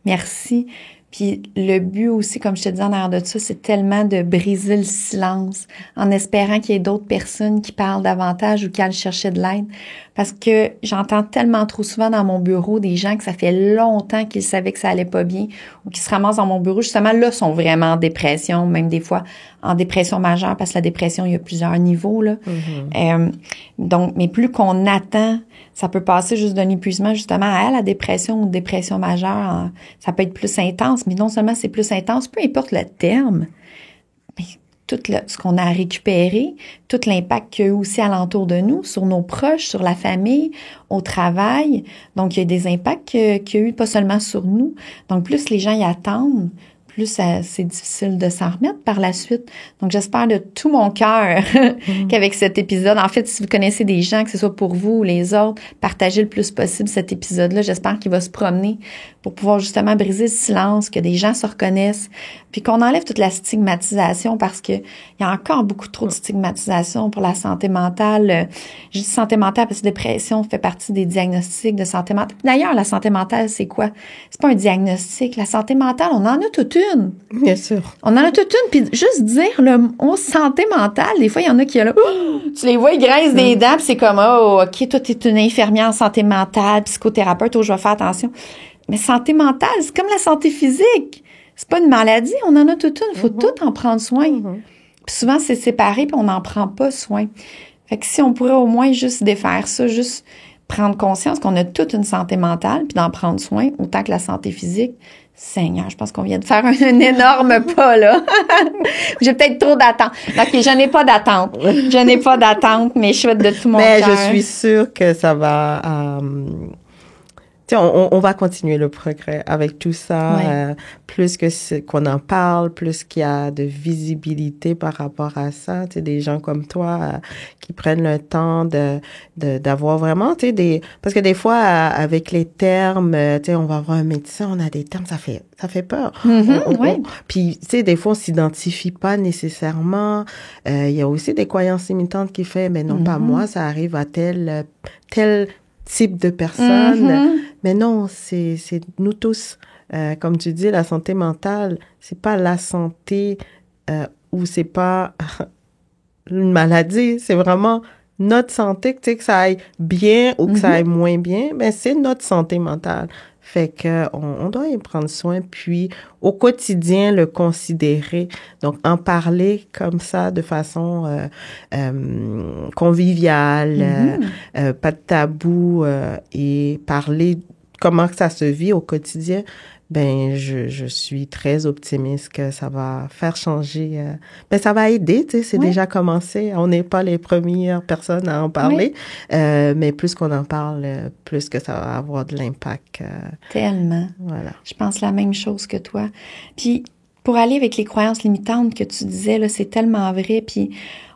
Merci. Puis le but aussi, comme je te disais en arrière de ça, c'est tellement de briser le silence en espérant qu'il y ait d'autres personnes qui parlent davantage ou qui aillent chercher de l'aide. Parce que j'entends tellement trop souvent dans mon bureau des gens que ça fait longtemps qu'ils savaient que ça allait pas bien ou qui se ramassent dans mon bureau, justement, là, sont vraiment en dépression, même des fois en dépression majeure, parce que la dépression, il y a plusieurs niveaux, là. Donc, mais plus qu'on attend, ça peut passer juste d'un épuisement, justement, à la dépression ou dépression majeure. Ça peut être plus intense, mais non seulement c'est plus intense, peu importe le terme, mais tout ce qu'on a récupéré, tout l'impact qu'il y a eu aussi alentour de nous, sur nos proches, sur la famille, au travail. Donc, il y a des impacts qu'il y a eu pas seulement sur nous. Donc, plus les gens y attendent, plus c'est difficile de s'en remettre par la suite. Donc, j'espère de tout mon cœur qu'avec cet épisode, en fait, si vous connaissez des gens, que ce soit pour vous ou les autres, partagez le plus possible cet épisode-là. J'espère qu'il va se promener pour pouvoir justement briser le silence, que des gens se reconnaissent, puis qu'on enlève toute la stigmatisation parce que il y a encore beaucoup trop de stigmatisation pour la santé mentale. Je dis santé mentale parce que dépression fait partie des diagnostics de santé mentale. D'ailleurs, la santé mentale, c'est quoi? C'est pas un diagnostic. La santé mentale, on en a toute une. Bien sûr. On en a toute une, puis juste dire le mot santé mentale, des fois, il y en a qui là, tu les vois, ils grincent des dents, puis c'est comme, oh, OK, toi, t'es une infirmière en santé mentale, psychothérapeute, oh, je vais faire attention. Mais santé mentale, c'est comme la santé physique. C'est pas une maladie, on en a toute une. Il faut tout en prendre soin. Puis souvent, c'est séparé, puis on n'en prend pas soin. Fait que si on pourrait au moins juste défaire ça, juste prendre conscience qu'on a toute une santé mentale, puis d'en prendre soin, autant que la santé physique, Seigneur, je pense qu'on vient de faire un énorme pas, là. J'ai peut-être trop d'attente. OK, je n'ai pas d'attente. Mais je souhaite de tout mon cœur. Mais je suis sûre que ça va... on va continuer le progrès avec tout ça. Plus qu'on en parle, plus qu'il y a de visibilité par rapport à ça. Des gens comme toi qui prennent le temps d'avoir vraiment, parce que des fois, avec les termes, on va voir un médecin, on a des termes, ça fait peur. Puis, des fois, on s'identifie pas nécessairement. Il y a aussi des croyances limitantes qui fait, mais non, pas moi, ça arrive à tel type de personnes. Mais non, c'est nous tous. Comme tu dis, la santé mentale, c'est pas la santé ou c'est pas une maladie, c'est vraiment notre santé, que ça aille bien ou que ça aille moins bien, mais c'est notre santé mentale. Fait que on doit y prendre soin, puis au quotidien le considérer. Donc en parler comme ça de façon conviviale, pas de tabou et parler comment que ça se vit au quotidien. Ben je suis très optimiste que ça va faire changer. Ça va aider, c'est déjà commencé. On n'est pas les premières personnes à en parler, mais plus qu'on en parle, plus que ça va avoir de l'impact. Tellement. Voilà. Je pense la même chose que toi. Puis pour aller avec les croyances limitantes que tu disais là, c'est tellement vrai. Puis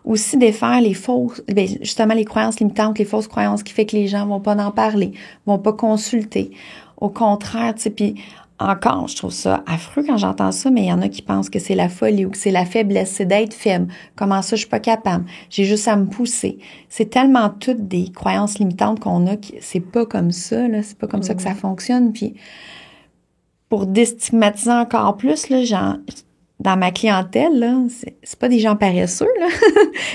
aussi défaire les fausses, justement les croyances limitantes, les fausses croyances qui fait que les gens vont pas en parler, vont pas consulter. Au contraire, puis encore, je trouve ça affreux quand j'entends ça, mais il y en a qui pensent que c'est la folie ou que c'est la faiblesse, c'est d'être faible. Comment ça, je suis pas capable? J'ai juste à me pousser. C'est tellement toutes des croyances limitantes qu'on a que c'est pas comme ça, là. C'est pas comme ça que ça fonctionne. Puis, pour déstigmatiser encore plus, là, dans ma clientèle, là, c'est pas des gens paresseux, là.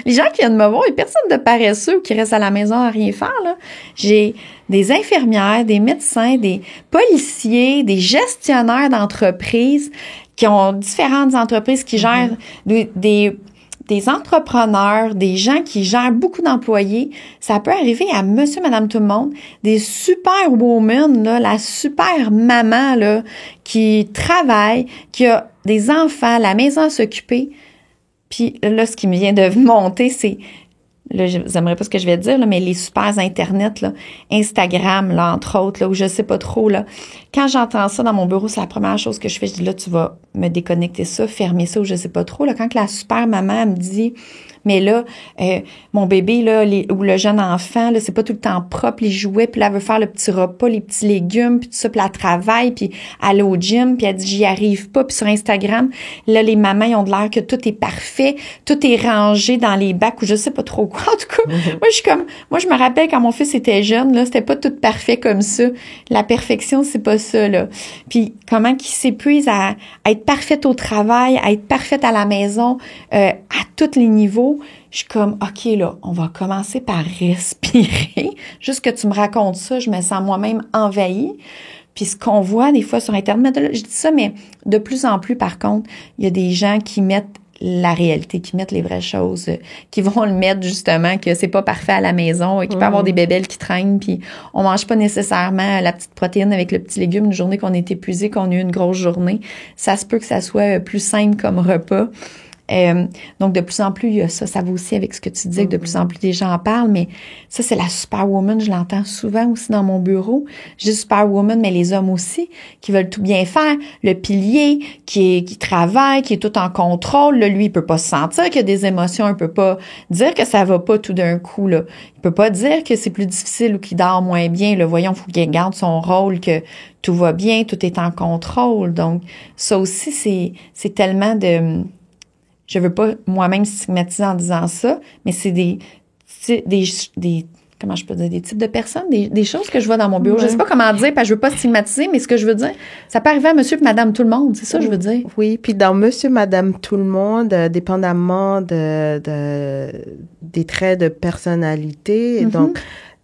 Les gens qui viennent me voir, il y a personne de paresseux qui reste à la maison à rien faire, là. J'ai des infirmières, des médecins, des policiers, des gestionnaires d'entreprises qui ont différentes entreprises qui gèrent des entrepreneurs, des gens qui gèrent beaucoup d'employés. Ça peut arriver à monsieur, madame, tout le monde. Des super women, là, la super maman, là, qui travaille, qui a des enfants, la maison à s'occuper. Puis là, ce qui me vient de monter, c'est, là, vous n'aimerez pas ce que je vais dire, là, mais les super Internet, là, Instagram, là, entre autres, là, où je sais pas trop, là. Quand j'entends ça dans mon bureau, c'est la première chose que je fais. Je dis, là, tu vas me déconnecter ça, fermer ça, ou je sais pas trop, là. Quand la super maman, elle me dit, mais là, mon bébé, là, ou le jeune enfant, là, c'est pas tout le temps propre, les jouets, puis là, elle veut faire le petit repas, les petits légumes, puis tout ça, puis elle travaille, puis elle est au gym, puis elle dit, j'y arrive pas, puis sur Instagram, là, les mamans, ils ont de l'air que tout est parfait, tout est rangé dans les bacs, ou je sais pas trop quoi. En tout cas, moi, je me rappelle quand mon fils était jeune, là, c'était pas tout parfait comme ça. La perfection, c'est pas ça, là. Puis comment qu'il s'épuise à être parfaite au travail, à être parfaite à la maison, à tous les niveaux. Je suis comme, OK, là, on va commencer par respirer. Juste que tu me racontes ça, je me sens moi-même envahie. Puis ce qu'on voit des fois sur Internet, je dis ça, mais de plus en plus, par contre, il y a des gens qui mettent la réalité, qui mettent les vraies choses, qui vont le mettre justement que c'est pas parfait à la maison, qu'il peut y avoir des bébelles qui traînent, puis on mange pas nécessairement la petite protéine avec le petit légume une journée qu'on est épuisé, qu'on a eu une grosse journée. Ça se peut que ça soit plus simple comme repas. Donc, de plus en plus, il y a ça. Ça va aussi avec ce que tu disais, que de plus en plus des gens en parlent, mais ça, c'est la superwoman. Je l'entends souvent aussi dans mon bureau. Je dis superwoman, mais les hommes aussi, qui veulent tout bien faire. Le pilier, qui travaille, qui est tout en contrôle. Là, lui, il peut pas se sentir qu'il y a des émotions. Il peut pas dire que ça va pas tout d'un coup, là. Il peut pas dire que c'est plus difficile ou qu'il dort moins bien. Là, voyons, faut qu'il garde son rôle, que tout va bien, tout est en contrôle. Donc, ça aussi, c'est tellement de... Je veux pas moi-même stigmatiser en disant ça, mais c'est des comment je peux dire, des types de personnes, des choses que je vois dans mon bureau. Ouais. Je sais pas comment dire, parce que je veux pas stigmatiser, mais ce que je veux dire, ça peut arriver à monsieur et madame tout le monde, c'est ça que je veux dire. Oui, puis dans monsieur, madame tout le monde, dépendamment des traits de personnalité, donc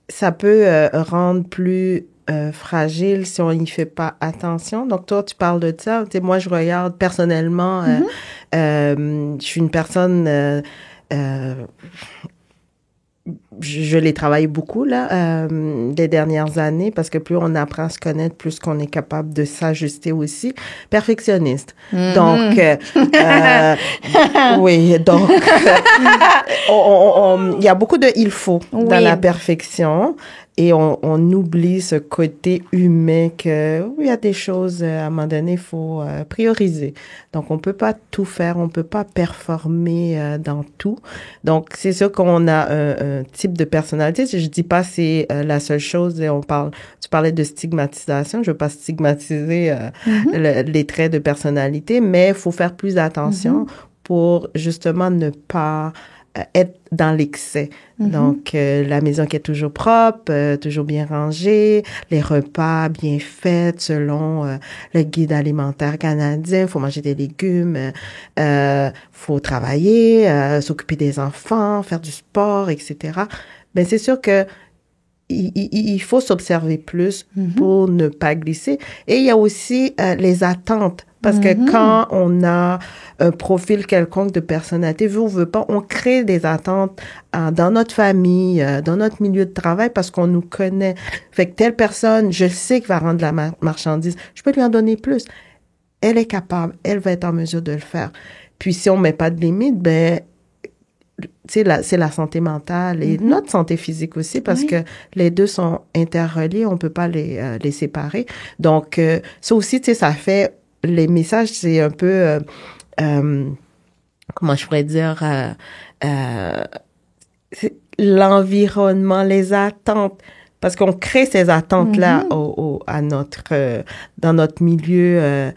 ça peut rendre plus fragile si on n'y fait pas attention. Donc, toi, tu parles de ça. Tu sais, moi, je regarde personnellement, je suis une personne, je l'ai travaillé beaucoup, là, des dernières années, parce que plus on apprend à se connaître, plus qu'on est capable de s'ajuster aussi. Perfectionniste. Donc, oui, donc, il y a beaucoup de il faut dans la perfection. Et on oublie ce côté humain que, oui, il y a des choses, à un moment donné, il faut prioriser. Donc, on peut pas tout faire, on peut pas performer dans tout. Donc, c'est sûr qu'on a un type de personnalité. Je dis pas c'est la seule chose. Tu parlais de stigmatisation. Je veux pas stigmatiser les traits de personnalité, mais il faut faire plus attention pour justement ne pas être dans l'excès. Donc, la maison qui est toujours propre, toujours bien rangée, les repas bien faits selon le guide alimentaire canadien. Faut manger des légumes, faut travailler, s'occuper des enfants, faire du sport, etc. Ben, c'est sûr que il faut s'observer plus pour ne pas glisser. Et il y a aussi les attentes. Parce que quand on a un profil quelconque de personnalité, veut ou veut pas, on crée des attentes dans notre famille, dans notre milieu de travail, parce qu'on nous connaît. Fait que telle personne, je sais qu'il va rendre la marchandise, je peux lui en donner plus. Elle est capable, elle va être en mesure de le faire. Puis si on met pas de limite, ben c'est la santé mentale et notre santé physique aussi, parce que les deux sont interreliés, on peut pas les séparer. Donc ça aussi, tu sais, ça fait les messages, c'est un peu, comment je pourrais dire, l'environnement, les attentes, parce qu'on crée ces attentes-là dans notre milieu,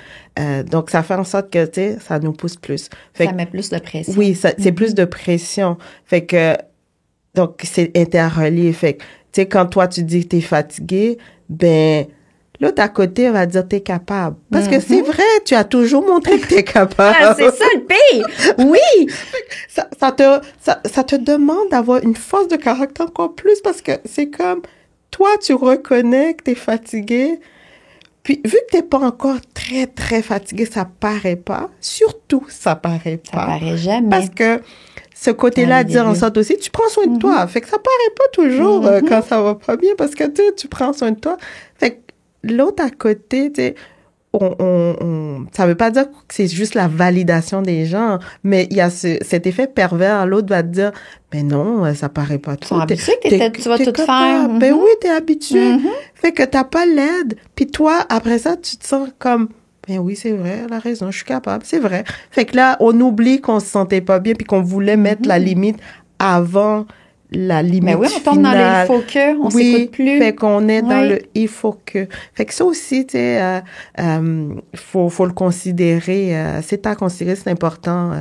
donc ça fait en sorte que, tu sais, ça nous pousse plus. Ça met plus de pression. Oui, c'est plus de pression. Fait que, donc c'est interrelié. Fait que, tu sais, quand toi tu dis que t'es fatigué, ben, l'autre à côté va dire t'es capable. Parce que c'est vrai, tu as toujours montré que t'es capable. Ah, c'est ça le pire! Oui! ça te demande d'avoir une force de caractère encore plus parce que c'est comme, toi, tu reconnais que t'es fatigué. Puis, vu que t'es pas encore très, très fatigué, ça paraît pas. Surtout, ça paraît pas. Ça paraît jamais. Parce que ce côté-là, dire en sorte aussi, tu prends soin de toi. Fait que ça paraît pas toujours quand ça va pas bien parce que tu prends soin de toi. Fait que l'autre à côté, tu sais, ça veut pas dire que c'est juste la validation des gens, mais il y a cet effet pervers. L'autre va te dire, mais non, ça paraît pas trop. Tu sais que tu vas tout faire. Ben oui, t'es habitué. Fait que t'as pas l'aide. Puis toi, après ça, tu te sens comme, ben oui, c'est vrai, elle a raison, je suis capable, c'est vrai. Fait que là, on oublie qu'on se sentait pas bien puis qu'on voulait mettre la limite avant la limite finale. Mais oui, on tombe dans le « il faut que », on s'écoute plus. Fait qu'on est dans le « il faut que ». Fait que ça aussi, tu sais, faut le considérer. C'est à considérer, c'est important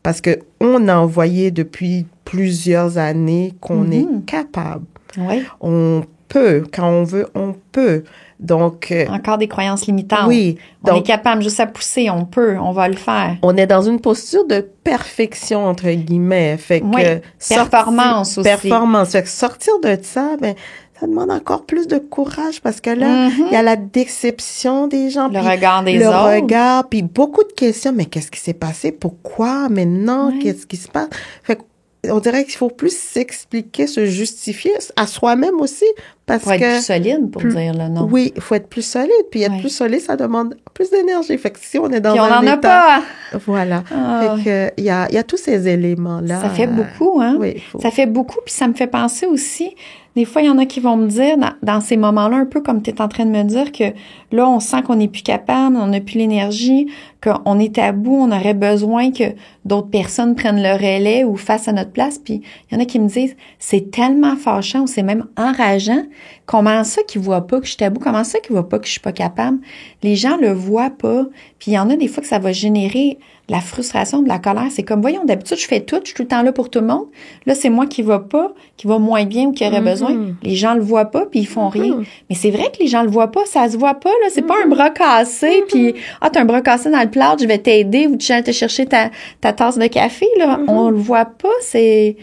parce que on a envoyé depuis plusieurs années qu'on est capable. Oui. On peut, quand on veut, on peut. Donc, encore des croyances limitantes. Oui. On est capable juste à pousser, on peut, on va le faire. On est dans une posture de perfection, entre guillemets. Fait que performance aussi. Performance. Fait que sortir de ça, ben, ça demande encore plus de courage parce que là, il y a la déception des gens. Le regard des autres. Le regard, puis beaucoup de questions. Mais qu'est-ce qui s'est passé? Pourquoi? Maintenant, qu'est-ce qui se passe? Fait que on dirait qu'il faut plus s'expliquer, se justifier à soi-même aussi. Parce faut être plus solide pour dire le non. Oui, il faut être plus solide. Puis être plus solide, ça demande plus d'énergie. Fait que si on est dans puis un on n'en état... a pas! Voilà. Fait que il y a tous ces éléments-là. Ça fait beaucoup, hein? Oui. Ça fait beaucoup, puis ça me fait penser aussi... Des fois, il y en a qui vont me dire, dans ces moments-là, un peu comme tu es en train de me dire, que là, on sent qu'on n'est plus capable, on n'a plus l'énergie, qu'on est à bout, on aurait besoin que d'autres personnes prennent le relais ou fassent à notre place. Puis il y en a qui me disent, c'est tellement fâchant ou c'est même enrageant. Comment ça qu'ils voient pas que je suis à bout? Comment ça qu'ils voient pas que je suis pas capable? Les gens le voient pas. Puis il y en a des fois que ça va générer de la frustration, de la colère. C'est comme, voyons, d'habitude, je fais tout, je suis tout le temps là pour tout le monde. Là, c'est moi qui va pas, qui va moins bien ou qui aurait besoin. Les gens le voient pas, puis ils font rien. Mais c'est vrai que les gens le voient pas, ça se voit pas, là. C'est pas un bras cassé, puis, t'as un bras cassé dans le plat, je vais t'aider, ou tu viens te chercher ta tasse de café, là. On le voit pas, c'est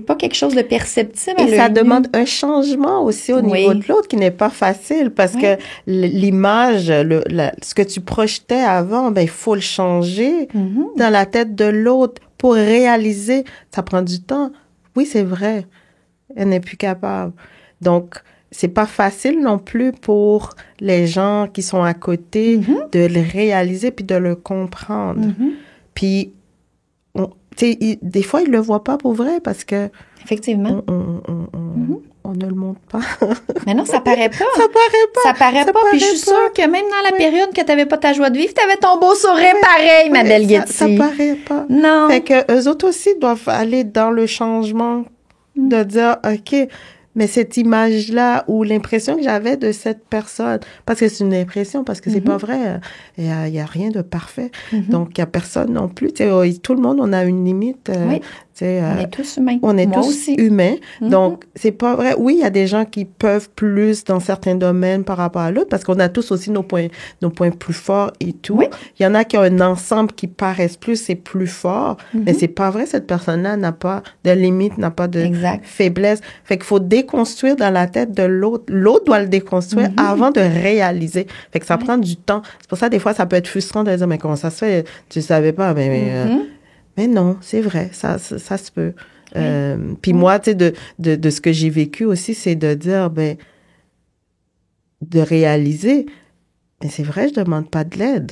pas quelque chose de perceptible. Et ça demande un changement aussi au niveau de l'autre qui n'est pas facile parce que l'image, ce que tu projetais avant, ben il faut le changer dans la tête de l'autre pour réaliser. Ça prend du temps. Oui, c'est vrai. Elle n'est plus capable. Donc, c'est pas facile non plus pour les gens qui sont à côté de le réaliser puis de le comprendre. Puis, des fois, ils le voient pas pour vrai parce que... Effectivement. On ne le montre pas. Mais non, ça paraît pas. Ça paraît pas. Ça paraît pas. Puis je suis sûre que même dans la période que t'avais pas ta joie de vivre, t'avais ton beau sourire pareil, ma belle Getty. Ça paraît pas. Non. Fait que eux autres aussi doivent aller dans le changement de dire, OK, mais cette image-là ou l'impression que j'avais de cette personne, parce que c'est une impression, parce que c'est pas vrai, il y a rien de parfait. Donc, il y a personne non plus. Tout le monde, on a une limite. On est tous humains. On est Moi tous aussi. humains. Donc, c'est pas vrai. Oui, il y a des gens qui peuvent plus dans certains domaines par rapport à l'autre, parce qu'on a tous aussi nos points plus forts et tout. Oui. Il y en a qui ont un ensemble qui paraissent plus et plus fort, mais c'est pas vrai. Cette personne-là n'a pas de limite, n'a pas de faiblesse. Fait qu'il faut déconstruire dans la tête de l'autre. L'autre doit le déconstruire avant de réaliser. Fait que ça prend du temps. C'est pour ça, des fois, ça peut être frustrant de dire, mais comment ça se fait? Tu savais pas, mais non, c'est vrai, ça se peut. Puis moi, tu sais, de ce que j'ai vécu aussi, c'est de dire, de réaliser, mais c'est vrai, je demande pas de l'aide.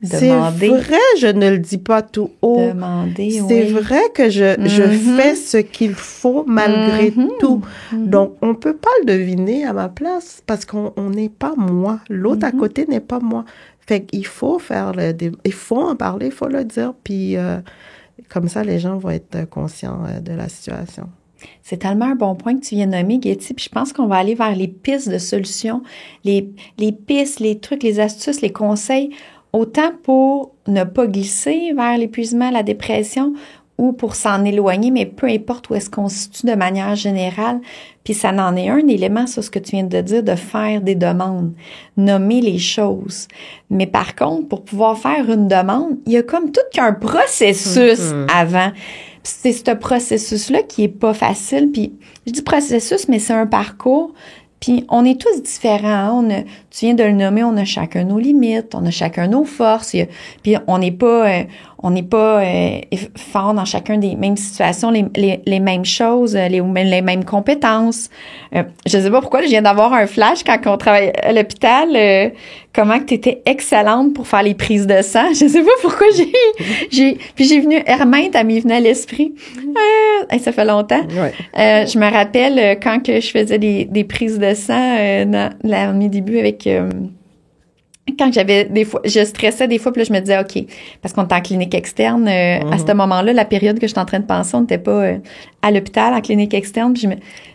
C'est vrai, je ne le dis pas tout haut. C'est vrai que je fais ce qu'il faut malgré tout. Donc, on peut pas le deviner à ma place parce qu'on n'est pas moi. L'autre à côté n'est pas moi. Fait qu'il faut il faut en parler, il faut le dire, puis comme ça, les gens vont être conscients de la situation. C'est tellement un bon point que tu viens de nommer, Getty, puis je pense qu'on va aller vers les pistes de solutions, les pistes, les trucs, les astuces, les conseils, autant pour ne pas glisser vers l'épuisement, la dépression, ou pour s'en éloigner, mais peu importe où est-ce qu'on se situe de manière générale. Puis ça n'en est un élément sur ce que tu viens de dire, de faire des demandes, nommer les choses. Mais par contre, pour pouvoir faire une demande, il y a comme tout qu'un processus avant. Puis c'est ce processus-là qui est pas facile. Puis je dis processus, mais c'est un parcours. Puis on est tous différents. Tu viens de le nommer, on a chacun nos limites, on a chacun nos forces. Puis on n'est pas fort dans chacun des mêmes situations, les mêmes choses, les mêmes compétences. Je sais pas pourquoi, je viens d'avoir un flash quand on travaille à l'hôpital. Comment que tu étais excellente pour faire les prises de sang. Je sais pas pourquoi puis j'ai venu Hermine, elle m'est venue à l'esprit. Ça fait longtemps. Ouais. Je me rappelle quand que je faisais des prises de sang dans mes débuts avec quand j'avais des fois, je stressais des fois, puis là, je me disais, OK, parce qu'on était en clinique externe, à ce moment-là, la période que j'étais en train de penser, on n'était pas à l'hôpital, en clinique externe, puis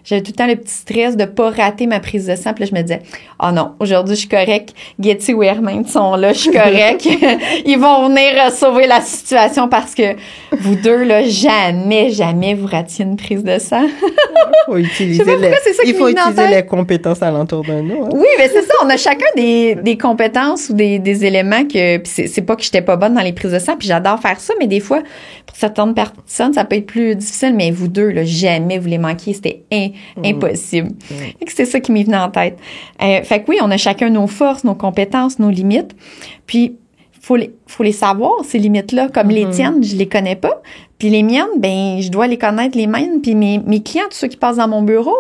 j'avais tout le temps le petit stress de pas rater ma prise de sang, puis là, je me disais, oh non, aujourd'hui, je suis correcte, Getty ou Hermine sont là, je suis correcte, ils vont venir sauver la situation parce que vous deux, là, jamais vous ratiez une prise de sang. Il faut utiliser les compétences alentour de nous. Hein? Oui, mais c'est ça, on a chacun des compétences ou des éléments que, puis c'est pas que j'étais pas bonne dans les prises de sang, puis j'adore faire ça, mais des fois, pour certaines personnes, ça peut être plus difficile, mais vous deux, là, jamais vous les manquiez, c'était impossible. Fait que c'est ça qui m'est venu en tête. Fait que oui, on a chacun nos forces, nos compétences, nos limites, puis faut les savoir, ces limites-là, comme les tiennes, je les connais pas, puis les miennes, ben je dois les connaître les miennes, puis mes clients, tous ceux qui passent dans mon bureau,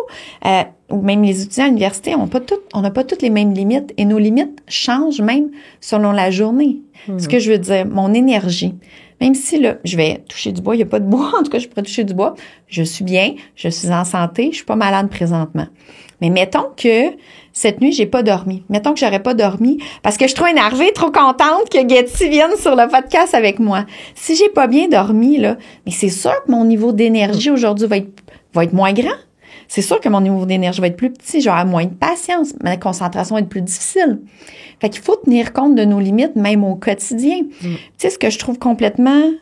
ou même les étudiants à l'université, on n'a pas toutes les mêmes limites, et nos limites changent même selon la journée. Ce que je veux dire, mon énergie. Même si, là, je vais toucher du bois, il n'y a pas de bois, en tout cas, je pourrais toucher du bois, je suis bien, je suis en santé, je suis pas malade présentement. Mais mettons que cette nuit, j'ai pas dormi. Mettons que j'aurais pas dormi parce que je suis trop énervée, trop contente que Getty vienne sur le podcast avec moi. Si j'ai pas bien dormi, là, mais c'est sûr que mon niveau d'énergie aujourd'hui va être moins grand. C'est sûr que mon niveau d'énergie va être plus petit, j'aurai moins de patience, ma concentration va être plus difficile. Fait qu'il faut tenir compte de nos limites, même au quotidien. Tu sais, ce que je trouve complètement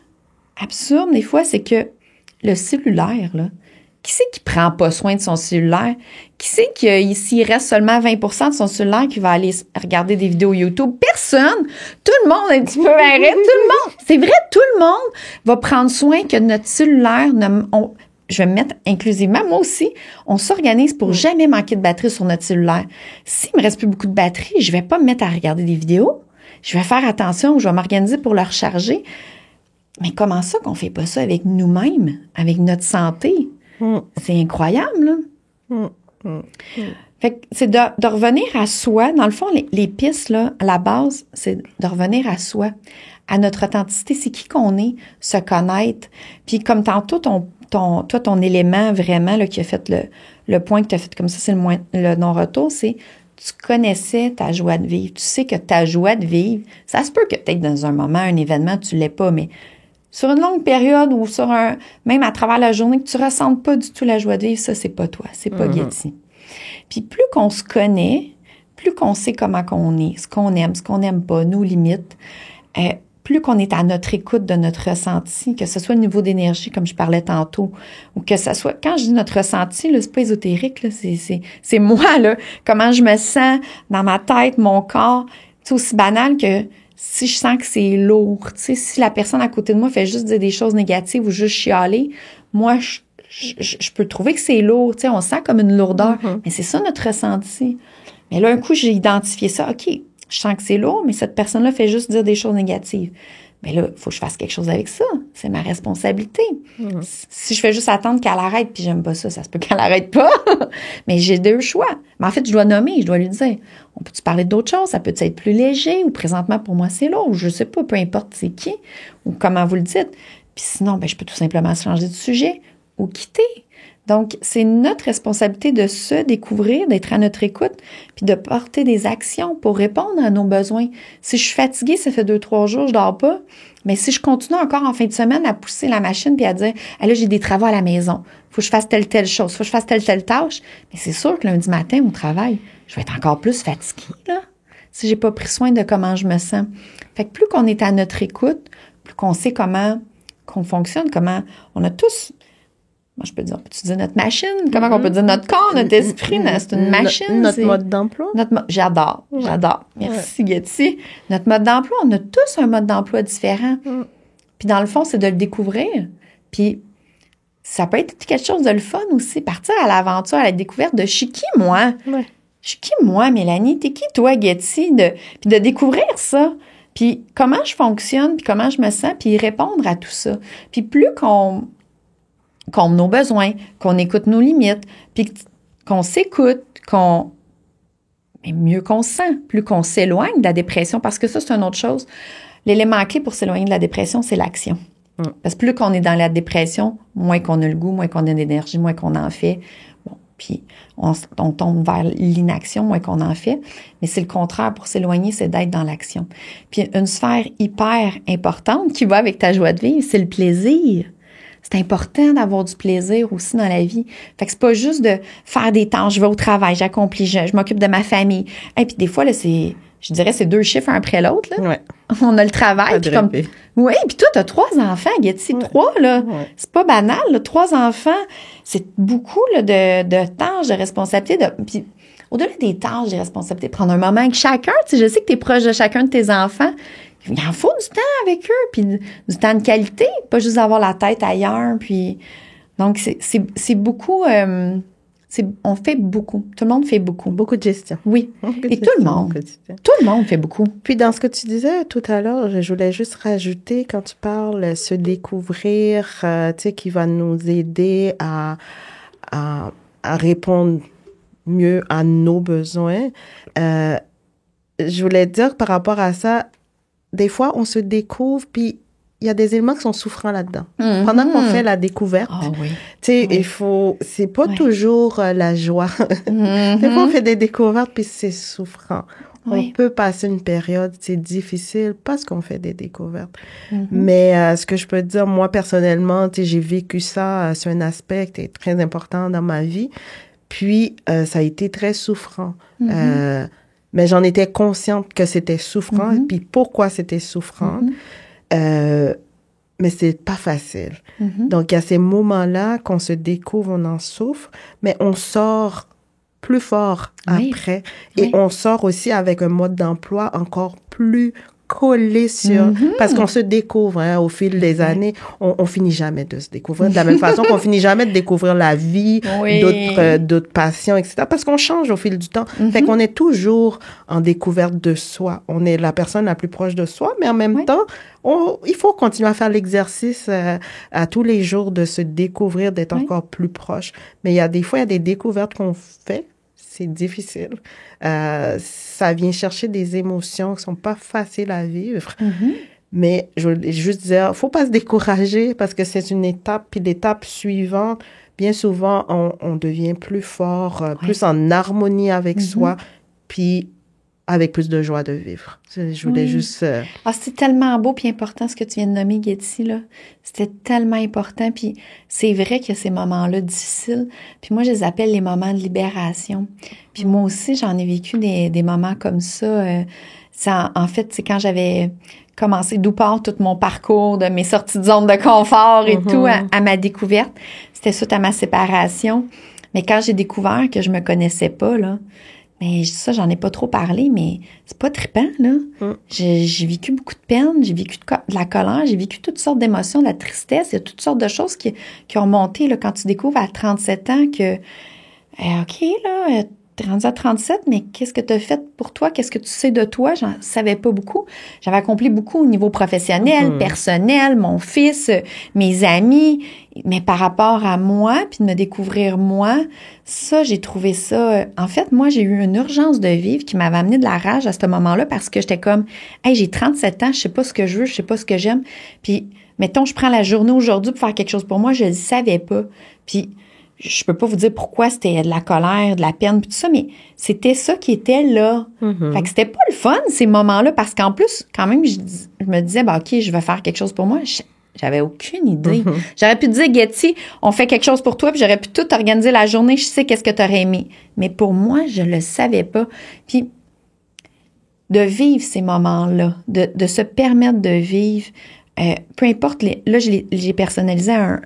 absurde, des fois, c'est que le cellulaire, là, qui c'est qui prend pas soin de son cellulaire? Qui c'est s'il reste seulement 20% de son cellulaire qui va aller regarder des vidéos YouTube? Personne! Tout le monde est un petit peu arrête, tout le monde! C'est vrai, tout le monde va prendre soin que notre cellulaire je vais me mettre inclusivement, moi aussi, on s'organise pour jamais manquer de batterie sur notre cellulaire. S'il me reste plus beaucoup de batterie, je vais pas me mettre à regarder des vidéos. Je vais faire attention, je vais m'organiser pour le recharger. Mais comment ça qu'on fait pas ça avec nous-mêmes, avec notre santé? C'est incroyable, là. Fait que c'est de revenir à soi. Dans le fond, les pistes, là, à la base, c'est de revenir à soi, à notre authenticité. C'est qui qu'on est, se connaître. Puis comme tantôt, ton élément vraiment là, qui a fait le point que tu as fait comme ça, c'est le non-retour, c'est tu connaissais ta joie de vivre. Tu sais que ta joie de vivre, ça se peut que peut-être dans un moment, un événement, tu l'aies pas, mais sur une longue période ou même à travers la journée, que tu ressentes pas du tout la joie de vivre, ça, c'est pas toi, c'est pas Getty. Puis plus qu'on se connaît, plus qu'on sait comment qu'on est, ce qu'on aime pas, nos limites, plus qu'on est à notre écoute de notre ressenti, que ce soit le niveau d'énergie, comme je parlais tantôt, ou que ce soit, quand je dis notre ressenti, là, c'est pas ésotérique, là, c'est moi, là, comment je me sens dans ma tête, mon corps, c'est aussi banal que si je sens que c'est lourd, tu sais, si la personne à côté de moi fait juste dire des choses négatives ou juste chialer, moi, je peux trouver que c'est lourd, tu sais, on sent comme une lourdeur, mais c'est ça notre ressenti. Mais là, un coup, j'ai identifié ça, OK, je sens que c'est lourd, mais cette personne-là fait juste dire des choses négatives. Mais là, il faut que je fasse quelque chose avec ça. C'est ma responsabilité. Si je fais juste attendre qu'elle arrête, puis j'aime pas ça, ça se peut qu'elle arrête pas. Mais j'ai deux choix. Mais en fait, je dois nommer, je dois lui dire, on peut-tu parler d'autre chose? Ça peut être plus léger, ou présentement, pour moi, c'est lourd, ou je sais pas, peu importe c'est qui, ou comment vous le dites. Puis sinon, je peux tout simplement changer de sujet, ou quitter. Donc, c'est notre responsabilité de se découvrir, d'être à notre écoute, puis de porter des actions pour répondre à nos besoins. Si je suis fatiguée, ça fait 2-3 jours, je dors pas, mais si je continue encore en fin de semaine à pousser la machine puis à dire « là, j'ai des travaux à la maison, faut que je fasse telle chose, faut que je fasse telle tâche », mais c'est sûr que lundi matin au travail, je vais être encore plus fatiguée, là, si j'ai pas pris soin de comment je me sens. Fait que plus qu'on est à notre écoute, plus qu'on sait comment qu'on fonctionne, comment on a tous... Moi, je peux dire, peux-tu dire notre machine? Comment on peut dire notre corps, notre esprit? C'est une machine. Notre mode d'emploi. J'adore. Merci, Getty. Notre mode d'emploi, on a tous un mode d'emploi différent. Puis dans le fond, c'est de le découvrir. Puis ça peut être quelque chose de le fun aussi. Partir à l'aventure, à la découverte de « je suis qui, moi? Ouais. Je suis qui, moi, Mélanie? T'es qui, toi, Getty? » Puis de découvrir ça. Puis comment je fonctionne, puis comment je me sens, puis répondre à tout ça. Puis plus qu'on nos besoins, qu'on écoute nos limites, puis qu'on s'écoute, mais mieux qu'on se sent, plus qu'on s'éloigne de la dépression, parce que ça, c'est une autre chose. L'élément clé pour s'éloigner de la dépression, c'est l'action. Parce que plus qu'on est dans la dépression, moins qu'on a le goût, moins qu'on a d'énergie, moins qu'on en fait. Bon, puis on tombe vers l'inaction, moins qu'on en fait. Mais c'est le contraire. Pour s'éloigner, c'est d'être dans l'action. Puis une sphère hyper importante qui va avec ta joie de vivre, c'est le plaisir. C'est important d'avoir du plaisir aussi dans la vie. Fait que c'est pas juste de faire des tâches, je vais au travail, j'accomplis, je m'occupe de ma famille. Et puis des fois, là, je dirais, c'est 2 chiffres un après l'autre, là. Ouais. On a le travail. Puis oui, puis toi, t'as 3 enfants, Getty, 3, là. Ouais. C'est pas banal, là. 3 enfants, c'est beaucoup, là, de tâches, de responsabilités. Puis au-delà des tâches, des responsabilités, prendre un moment avec chacun. Tu sais, je sais que t'es proche de chacun de tes enfants. Il en faut du temps avec eux, puis du temps de qualité, pas juste avoir la tête ailleurs. Puis donc, c'est beaucoup... on fait beaucoup. Tout le monde fait beaucoup. Beaucoup de gestion. Oui. Et tout le monde fait beaucoup. Puis dans ce que tu disais tout à l'heure, je voulais juste rajouter, quand tu parles se découvrir, tu sais, qui va nous aider à répondre mieux à nos besoins. Je voulais dire par rapport à ça, des fois, on se découvre, puis il y a des éléments qui sont souffrants là-dedans. Mm-hmm. Pendant qu'on fait la découverte, tu sais, il faut, c'est pas toujours la joie. Mm-hmm. Des fois, on fait des découvertes, puis c'est souffrant. On peut passer une période, c'est difficile parce qu'on fait des découvertes. Mm-hmm. Mais ce que je peux te dire, moi, personnellement, tu sais, j'ai vécu ça, c'est un aspect qui est très important dans ma vie. Puis, ça a été très souffrant. Mm-hmm. Mais j'en étais consciente que c'était souffrant, mm-hmm. puis pourquoi c'était souffrant. Mm-hmm. Mais c'est pas facile. Mm-hmm. Donc, il y a ces moments-là qu'on se découvre, on en souffre, mais on sort plus fort après. Et on sort aussi avec un mode d'emploi encore plus collé sur... Mm-hmm. Parce qu'on se découvre au fil des années. On finit jamais de se découvrir. De la même façon qu'on finit jamais de découvrir la vie, d'autres passions, etc. Parce qu'on change au fil du temps. Mm-hmm. Fait qu'on est toujours en découverte de soi. On est la personne la plus proche de soi, mais en même temps, il faut continuer à faire l'exercice à tous les jours de se découvrir, d'être encore plus proche. Mais il y a des fois, il y a des découvertes qu'on fait. C'est difficile. Ça vient chercher des émotions qui sont pas faciles à vivre. Mm-hmm. Mais je veux juste dire, faut pas se décourager parce que c'est une étape. Puis l'étape suivante, bien souvent, on devient plus fort, plus en harmonie avec soi, puis avec plus de joie de vivre. Je voulais juste... c'est tellement beau puis important ce que tu viens de nommer, Getty, là. C'était tellement important. Puis c'est vrai qu'il y a ces moments-là difficiles. Puis moi, je les appelle les moments de libération. Puis moi aussi, j'en ai vécu des moments comme ça. En fait, c'est quand j'avais commencé, d'où part tout mon parcours, de mes sorties de zone de confort et tout, à ma découverte. C'était suite à ma séparation. Mais quand j'ai découvert que je me connaissais pas, là, mais ça, j'en ai pas trop parlé, mais c'est pas trippant, là. J'ai vécu beaucoup de peine, j'ai vécu de la colère, j'ai vécu toutes sortes d'émotions, de la tristesse, il y a toutes sortes de choses qui ont monté, là, quand tu découvres à 37 ans que, OK, là, t'es rendu à 37, mais qu'est-ce que t'as fait pour toi? Qu'est-ce que tu sais de toi? J'en savais pas beaucoup. J'avais accompli beaucoup au niveau professionnel, personnel, mon fils, mes amis, mais par rapport à moi, puis de me découvrir moi, ça, j'ai trouvé ça... En fait, moi, j'ai eu une urgence de vivre qui m'avait amené de la rage à ce moment-là parce que j'étais comme, hey, j'ai 37 ans, je sais pas ce que je veux, je sais pas ce que j'aime. Puis, mettons, je prends la journée aujourd'hui pour faire quelque chose pour moi, je le savais pas. Puis, je peux pas vous dire pourquoi c'était de la colère, de la peine, puis tout ça, mais c'était ça qui était là. Mm-hmm. Fait que c'était pas le fun, ces moments-là, parce qu'en plus, quand même, je me disais, OK, je vais faire quelque chose pour moi. J'avais aucune idée. Mm-hmm. J'aurais pu te dire, Getty, on fait quelque chose pour toi, puis j'aurais pu tout organiser la journée, je sais qu'est-ce que t'aurais aimé. Mais pour moi, je le savais pas. Puis, de vivre ces moments-là, de se permettre de vivre peu importe, là, j'ai personnalisé à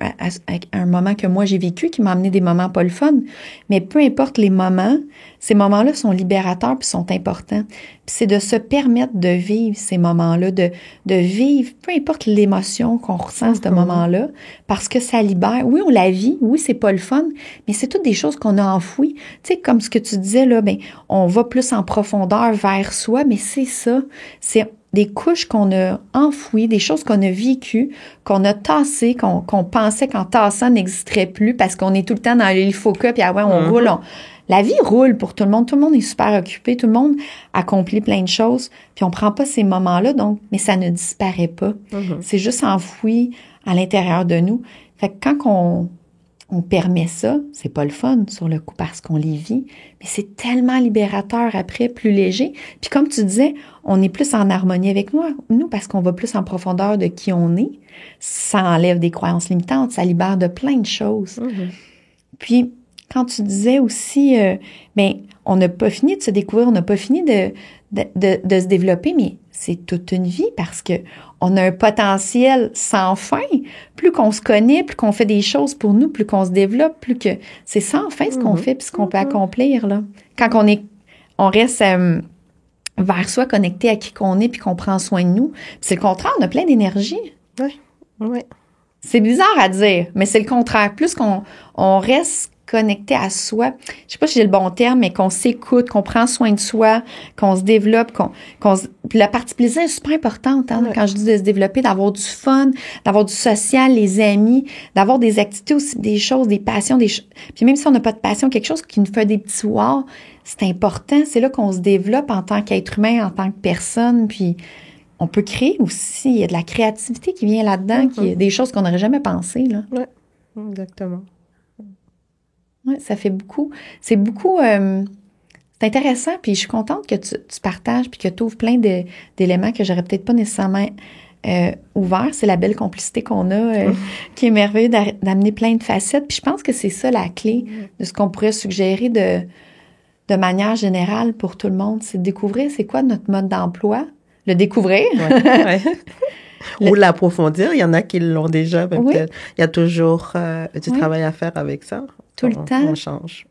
un moment que moi j'ai vécu, qui m'a amené des moments pas le fun, mais peu importe les moments, ces moments-là sont libérateurs puis sont importants. Puis c'est de se permettre de vivre ces moments-là, de vivre, peu importe l'émotion qu'on ressent à ce moment-là, parce que ça libère. Oui, on la vit, oui, c'est pas le fun, mais c'est toutes des choses qu'on a enfouies. Tu sais, comme ce que tu disais, là, ben, on va plus en profondeur vers soi, mais c'est ça, c'est des couches qu'on a enfouies, des choses qu'on a vécues, qu'on a tassées, qu'on pensait qu'en tassant n'existerait plus parce qu'on est tout le temps dans l'ilfoca, puis ouais, on roule. La vie roule pour tout le monde est super occupé, tout le monde accomplit plein de choses, puis on prend pas ces moments-là, donc, mais ça ne disparaît pas. C'est juste enfoui à l'intérieur de nous. Fait que quand on permet ça, c'est pas le fun sur le coup parce qu'on les vit, mais c'est tellement libérateur après, plus léger. Puis comme tu disais, on est plus en harmonie avec nous parce qu'on va plus en profondeur de qui on est. Ça enlève des croyances limitantes, ça libère de plein de choses. Puis quand tu disais aussi, on n'a pas fini de se découvrir, on n'a pas fini de se développer, mais c'est toute une vie parce que on a un potentiel sans fin. Plus qu'on se connaît, plus qu'on fait des choses pour nous, plus qu'on se développe, plus que c'est sans fin ce qu'on fait puis ce qu'on peut accomplir, là. Quand on reste vers soi, connecté à qui qu'on est puis qu'on prend soin de nous. Puis c'est le contraire, on a plein d'énergie. Oui. C'est bizarre à dire, mais c'est le contraire. Plus qu'on reste connecté à soi, je sais pas si j'ai le bon terme, mais qu'on s'écoute, qu'on prend soin de soi, qu'on se développe, puis la partie plaisir est super importante, hein, quand je dis de se développer, d'avoir du fun, d'avoir du social, les amis, d'avoir des activités aussi, des choses, des passions, puis même si on n'a pas de passion, quelque chose qui nous fait des petits wow, c'est important, c'est là qu'on se développe en tant qu'être humain, en tant que personne, puis on peut créer aussi, il y a de la créativité qui vient là-dedans, qui est des choses qu'on n'aurait jamais pensées, là. Oui, exactement. Oui, ça fait beaucoup. C'est beaucoup... c'est intéressant, puis je suis contente que tu partages puis que tu ouvres plein d'éléments que j'aurais peut-être pas nécessairement ouverts. C'est la belle complicité qu'on a qui est merveilleuse d'amener plein de facettes. Puis je pense que c'est ça la clé de ce qu'on pourrait suggérer de manière générale pour tout le monde. C'est de découvrir c'est quoi notre mode d'emploi. Le découvrir. Ou l'approfondir. Il y en a qui l'ont déjà, mais peut-être. Il y a toujours du travail à faire avec ça. Tout le temps.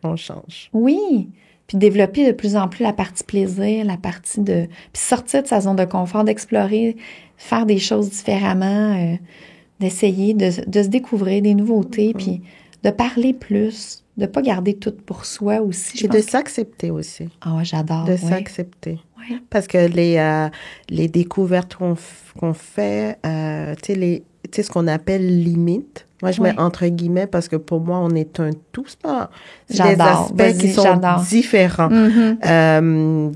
On change. Oui. Puis développer de plus en plus la partie plaisir, la partie puis sortir de sa zone de confort, d'explorer, faire des choses différemment, d'essayer de se découvrir des nouveautés, puis de parler plus, de pas garder tout pour soi aussi. Et de s'accepter aussi. Ah ouais, j'adore. De s'accepter. Oui. Parce que les découvertes qu'on fait, tu sais, ce qu'on appelle limites. Moi, je mets entre guillemets parce que pour moi, on est un tout. C'est des aspects qui sont différents.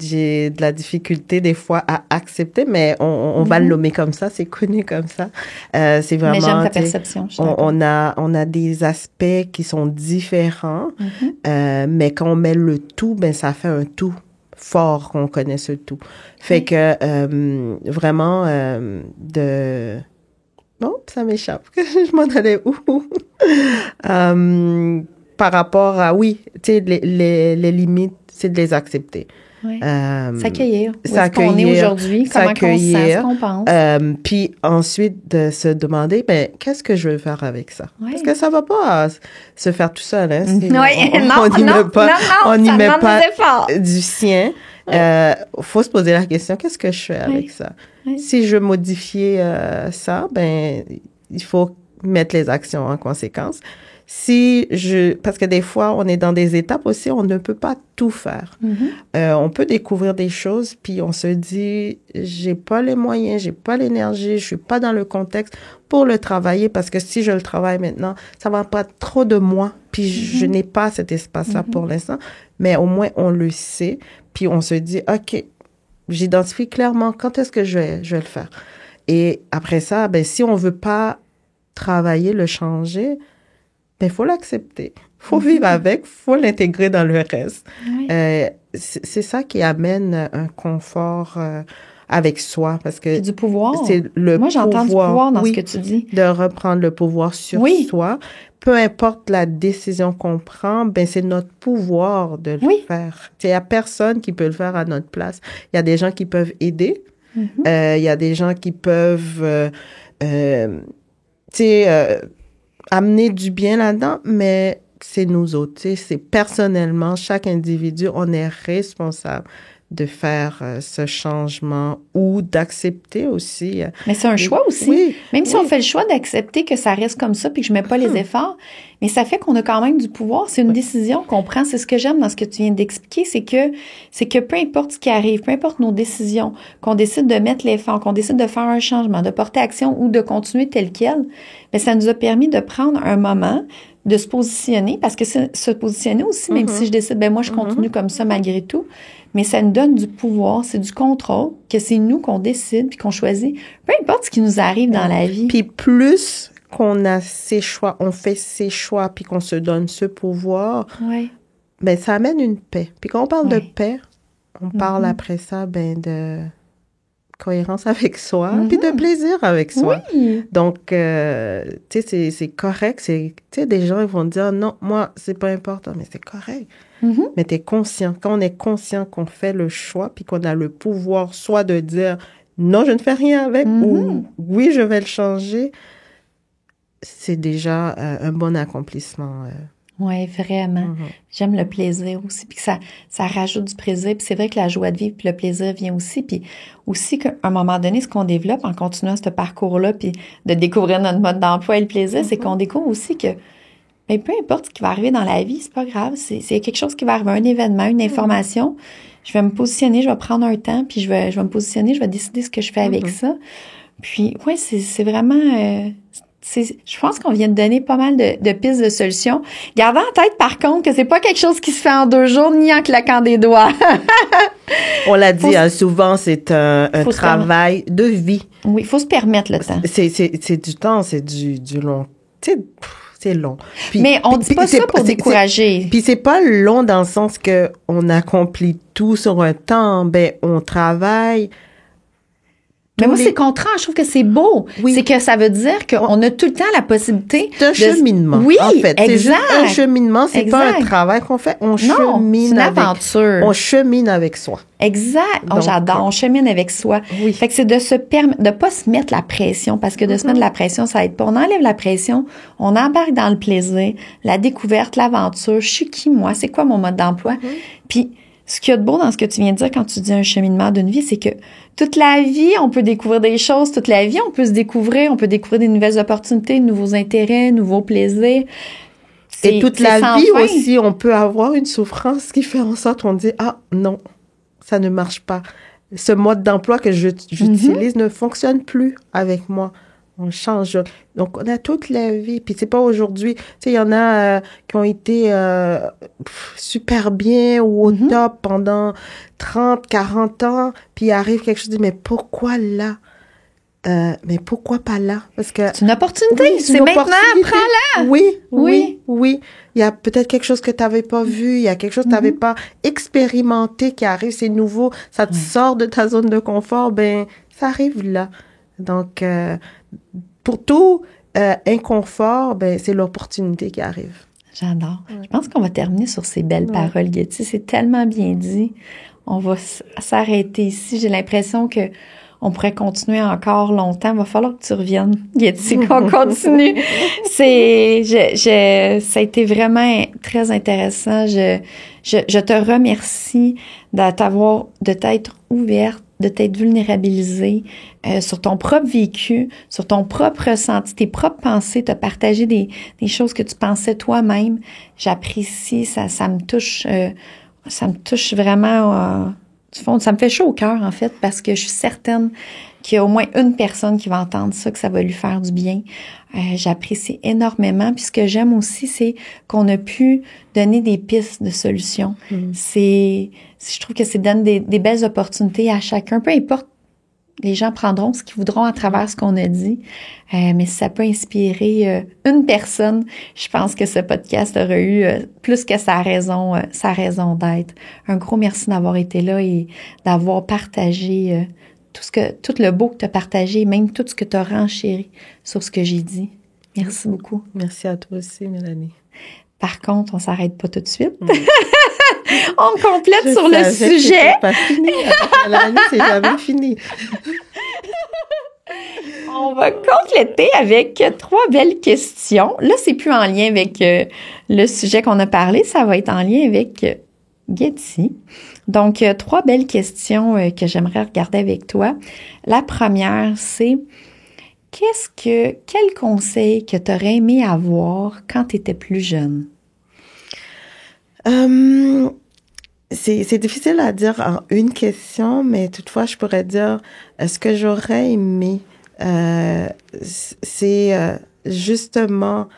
J'ai de la difficulté des fois à accepter, mais on va le nommer comme ça, c'est connu comme ça. C'est vraiment. Mais j'aime ta perception. On a des aspects qui sont différents, mais quand on met le tout, ben ça fait un tout fort qu'on connaît ce tout. Fait que vraiment Non, ça m'échappe. Je m'en allais où? Par rapport à, oui, tu sais, les limites, c'est de les accepter. Oui. S'accueillir. Où est-ce qu'on est aujourd'hui? Comment on se sent, ce qu'on pense? Puis ensuite, de se demander, ben, qu'est-ce que je veux faire avec ça? Oui. Parce que ça va pas se faire tout seul, hein? On n'y met pas du sien. Faut se poser la question, qu'est-ce que je fais avec ça? Oui. Si je modifiais ça, ben, il faut mettre les actions en conséquence. Parce que des fois, on est dans des étapes aussi, on ne peut pas tout faire. On peut découvrir des choses, puis on se dit, j'ai pas les moyens, j'ai pas l'énergie, je suis pas dans le contexte pour le travailler, parce que si je le travaille maintenant, ça va prendre trop de moi, puis je n'ai pas cet espace-là pour l'instant, mais au moins on le sait, puis on se dit, OK, j'identifie clairement quand est-ce que je vais le faire. Et après ça, ben, si on veut pas travailler, le changer, ben, faut l'accepter. Faut vivre avec, faut l'intégrer dans le reste. Oui. C'est ça qui amène un confort avec soi, parce que du pouvoir. C'est le Moi, j'entends du pouvoir dans ce que tu dis. De reprendre le pouvoir sur soi. Peu importe la décision qu'on prend, ben, c'est notre pouvoir de le faire. Il y a personne qui peut le faire à notre place. Il y a des gens qui peuvent aider. Il y a des gens qui peuvent amener du bien là-dedans, mais c'est nous autres, c'est personnellement, chaque individu, on est responsable de faire ce changement ou d'accepter aussi. Mais c'est un choix aussi. Oui, même si on fait le choix d'accepter que ça reste comme ça puis que je mets pas les efforts, mais ça fait qu'on a quand même du pouvoir. C'est une décision qu'on prend. C'est ce que j'aime dans ce que tu viens d'expliquer, c'est que peu importe ce qui arrive, peu importe nos décisions, qu'on décide de mettre l'effort, qu'on décide de faire un changement, de porter action ou de continuer tel quel, bien, ça nous a permis de prendre un moment, de se positionner, parce que se positionner aussi, même si je décide, ben moi, je continue comme ça malgré tout, mais ça nous donne du pouvoir, c'est du contrôle, que c'est nous qu'on décide puis qu'on choisit, peu importe ce qui nous arrive dans la vie. Puis plus qu'on a ses choix, on fait ses choix, puis qu'on se donne ce pouvoir, ben ça amène une paix. Puis quand on parle de paix, on parle après ça, ben de cohérence avec soi, puis de plaisir avec soi. Oui. Donc, tu sais, c'est correct. Tu sais, des gens, ils vont dire, non, moi, c'est pas important, mais c'est correct. Mais t'es conscient. Quand on est conscient qu'on fait le choix, puis qu'on a le pouvoir soit de dire, non, je ne fais rien avec, ou oui, je vais le changer, c'est déjà un bon accomplissement. Oui, vraiment. J'aime le plaisir aussi, puis que ça rajoute du plaisir. Puis c'est vrai que la joie de vivre, puis le plaisir vient aussi. Puis aussi qu'à un moment donné, ce qu'on développe en continuant ce parcours-là, puis de découvrir notre mode d'emploi et le plaisir, c'est qu'on découvre aussi que bien, peu importe ce qui va arriver dans la vie, c'est pas grave. C'est quelque chose qui va arriver, un événement, une information. Je vais me positionner, je vais prendre un temps, puis je vais me positionner, je vais décider ce que je fais avec ça. Puis, ouais, c'est vraiment... je pense qu'on vient de donner pas mal de pistes de solutions. Gardez en tête, par contre, que c'est pas quelque chose qui se fait en 2 jours, ni en claquant des doigts. On l'a dit souvent, c'est un travail de vie. Oui, il faut se permettre le temps. C'est du temps, c'est du long. Tu sais, c'est long. Puis, mais on dit pas ça pour décourager. Puis c'est pas long dans le sens que on accomplit tout sur un temps. Ben, on travaille. Mais moi, c'est contraire. Je trouve que c'est beau. Oui. C'est que ça veut dire qu'on a tout le temps la possibilité de... C'est un cheminement. Oui, en fait. Exact. C'est juste un cheminement. C'est pas un travail qu'on fait. On chemine c'est une aventure. On chemine avec soi. Exact. Donc, j'adore. On chemine avec soi. Oui. Fait que c'est de se permettre, de pas se mettre la pression, parce que de se mettre la pression, ça aide pas. On enlève la pression, on embarque dans le plaisir, la découverte, l'aventure. Je suis qui, moi? C'est quoi mon mode d'emploi? Puis, ce qu'il y a de beau dans ce que tu viens de dire quand tu dis un cheminement d'une vie, c'est que toute la vie, on peut découvrir des choses. Toute la vie, on peut découvrir des nouvelles opportunités, de nouveaux intérêts, nouveaux plaisirs. Et toute la vie aussi, on peut avoir une souffrance qui fait en sorte qu'on dit « Ah, non, ça ne marche pas. Ce mode d'emploi que j'utilise ne fonctionne plus avec moi. » On change. Donc, on a toute la vie. Puis, c'est pas aujourd'hui. Tu sais, il y en a qui ont été super bien ou au top pendant 30, 40 ans. Puis, il arrive quelque chose de, mais pourquoi là? Mais pourquoi pas là? Parce que c'est une opportunité. C'est maintenant, prends-la. Oui. Il y a peut-être quelque chose que tu n'avais pas vu. Il y a quelque chose que tu n'avais pas expérimenté qui arrive. C'est nouveau. Ça te sort de ta zone de confort. Ben, ça arrive là. Donc, pour tout inconfort, ben, c'est l'opportunité qui arrive. J'adore. Je pense qu'on va terminer sur ces belles paroles, Getty. C'est tellement bien dit. On va s'arrêter ici. J'ai l'impression que on pourrait continuer encore longtemps. Il va falloir que tu reviennes, Getty, qu'on continue. Ça a été vraiment très intéressant. Je te remercie de t'être ouverte, de t'être vulnérabilisée sur ton propre vécu, sur ton propre ressenti, tes propres pensées, te partager des choses que tu pensais toi-même. J'apprécie, ça me touche vraiment du fond, ça me fait chaud au cœur, en fait, parce que je suis certaine qu'il y a au moins une personne qui va entendre ça, que ça va lui faire du bien. J'apprécie énormément. Puis ce que j'aime aussi, c'est qu'on a pu donner des pistes de solutions. Je trouve que c'est donner des belles opportunités à chacun. Peu importe, les gens prendront ce qu'ils voudront à travers ce qu'on a dit. Mais si ça peut inspirer une personne, je pense que ce podcast aura eu plus que sa raison d'être. Un gros merci d'avoir été là et d'avoir partagé tout le beau que tu as partagé, même tout ce que tu as renchéri sur ce que j'ai dit. Merci beaucoup. Merci à toi aussi, Mélanie. Par contre, on s'arrête pas tout de suite. On complète sur le sujet. C'est pas fini. L'année, c'est jamais fini. On va compléter avec 3 belles questions. Là, c'est plus en lien avec le sujet qu'on a parlé, ça va être en lien avec Getty. Donc, 3 belles questions que j'aimerais regarder avec toi. La première, c'est quel conseil que tu aurais aimé avoir quand tu étais plus jeune? C'est difficile à dire en une question, mais toutefois, je pourrais dire ce que j'aurais aimé, c'est justement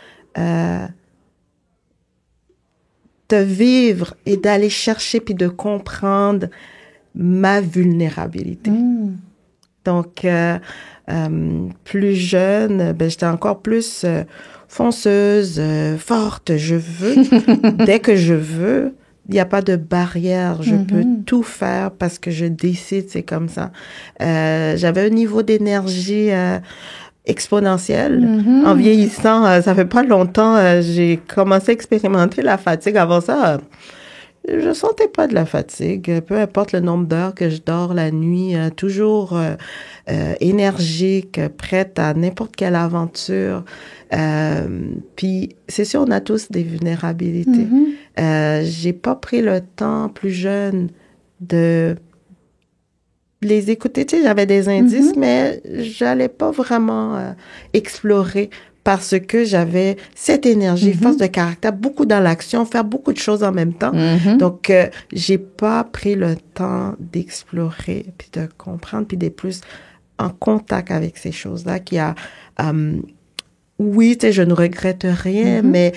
de vivre et d'aller chercher puis de comprendre ma vulnérabilité. Donc, plus jeune, ben, j'étais encore plus fonceuse, forte. Je veux, dès que je veux, il n'y a pas de barrière. Je peux tout faire parce que je décide, c'est comme ça. J'avais un niveau d'énergie exponentielle. En vieillissant, ça fait pas longtemps, j'ai commencé à expérimenter la fatigue. Avant ça, je sentais pas de la fatigue. Peu importe le nombre d'heures que je dors la nuit, toujours énergique, prête à n'importe quelle aventure. Puis, c'est sûr, on a tous des vulnérabilités. J'ai pas pris le temps, plus jeune, de les écouter. Tu sais, j'avais des indices, mais j'allais pas vraiment explorer parce que j'avais cette énergie, force de caractère, beaucoup dans l'action, faire beaucoup de choses en même temps. Donc, j'ai pas pris le temps d'explorer, puis de comprendre, puis d'être plus en contact avec ces choses-là qui a... oui, tu sais, je ne regrette rien, mais...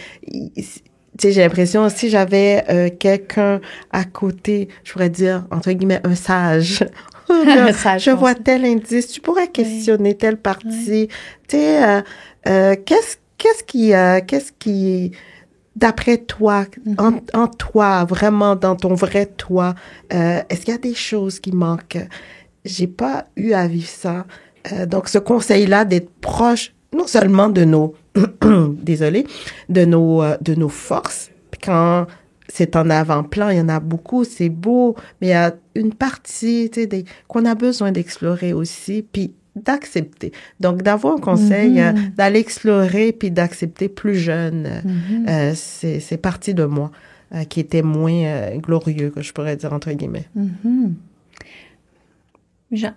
Tu sais, j'ai l'impression, si j'avais quelqu'un à côté, je pourrais dire, entre guillemets, un sage. Je vois tel indice, tu pourrais questionner telle partie. Tu sais, qu'est-ce qui, d'après toi, en toi, vraiment dans ton vrai toi, est-ce qu'il y a des choses qui manquent? J'ai pas eu à vivre ça. Donc, ce conseil-là d'être proche, non seulement de nos, désolé, de nos forces. Puis quand c'est en avant-plan, il y en a beaucoup, c'est beau, mais il y a une partie, tu sais, qu'on a besoin d'explorer aussi, puis d'accepter. Donc, d'avoir un conseil, d'aller explorer, puis d'accepter plus jeune, c'est partie de moi qui était moins glorieux, que je pourrais dire, entre guillemets.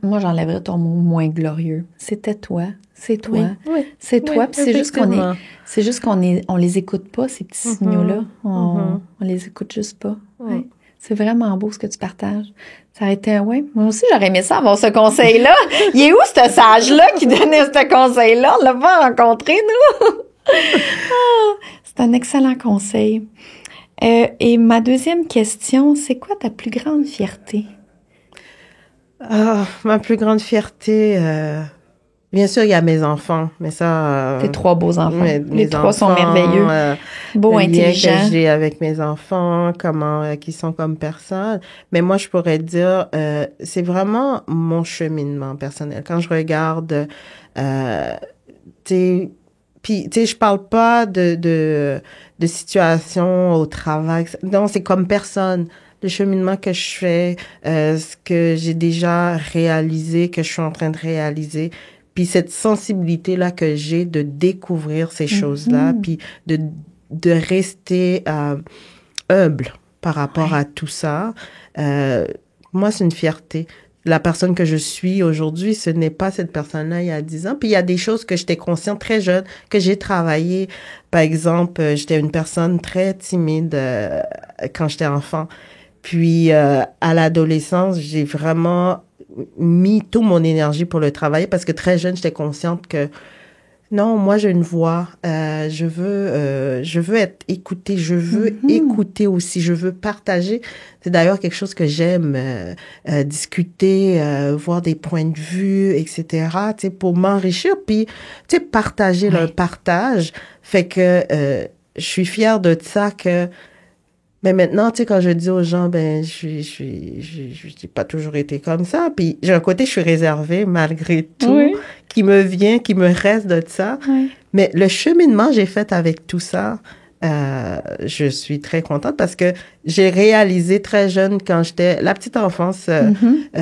Moi, j'enlèverais ton mot moins glorieux. C'était toi. C'est toi. Oui, c'est toi. Puis c'est juste qu'on les écoute pas, ces petits signaux-là. On les écoute juste pas. Ouais. C'est vraiment beau ce que tu partages. Ça a été, moi aussi, j'aurais aimé ça avoir ce conseil-là. Il est où ce sage-là qui donnait ce conseil-là? On l'a pas rencontré, nous. C'est un excellent conseil. Et ma deuxième question, c'est quoi ta plus grande fierté? Ma plus grande fierté, bien sûr, il y a mes enfants, mais ça... Tes 3 beaux enfants. Les 3 enfants, sont merveilleux, beaux, intelligents. Le lien que j'ai avec mes enfants, comment qu'ils sont comme personnes. Mais moi, je pourrais dire, c'est vraiment mon cheminement personnel. Quand je regarde, puis, tu sais, je parle pas de situation au travail. Non, c'est comme personne. Le cheminement que je fais, ce que j'ai déjà réalisé, que je suis en train de réaliser, puis cette sensibilité-là que j'ai de découvrir ces choses-là, puis de rester humble par rapport à tout ça. Moi, c'est une fierté. La personne que je suis aujourd'hui, ce n'est pas cette personne-là il y a 10 ans. Puis il y a des choses que j'étais consciente très jeune, que j'ai travaillé. Par exemple, j'étais une personne très timide quand j'étais enfant. Puis, à l'adolescence, j'ai vraiment mis toute mon énergie pour le travailler parce que très jeune, j'étais consciente que non, moi, j'ai une voix. Je veux être écoutée. Je veux écouter aussi. Je veux partager. C'est d'ailleurs quelque chose que j'aime, discuter, voir des points de vue, etc., tu sais, pour m'enrichir. Puis, tu sais, partager le partage. Fait que je suis fière de ça que... Mais maintenant, tu sais, quand je dis aux gens, ben, j'ai pas toujours été comme ça. Puis, j'ai un côté, je suis réservée, malgré tout, qui me vient, qui me reste de ça. Mais le cheminement j'ai fait avec tout ça, je suis très contente parce que j'ai réalisé très jeune, quand j'étais, la petite enfance, tu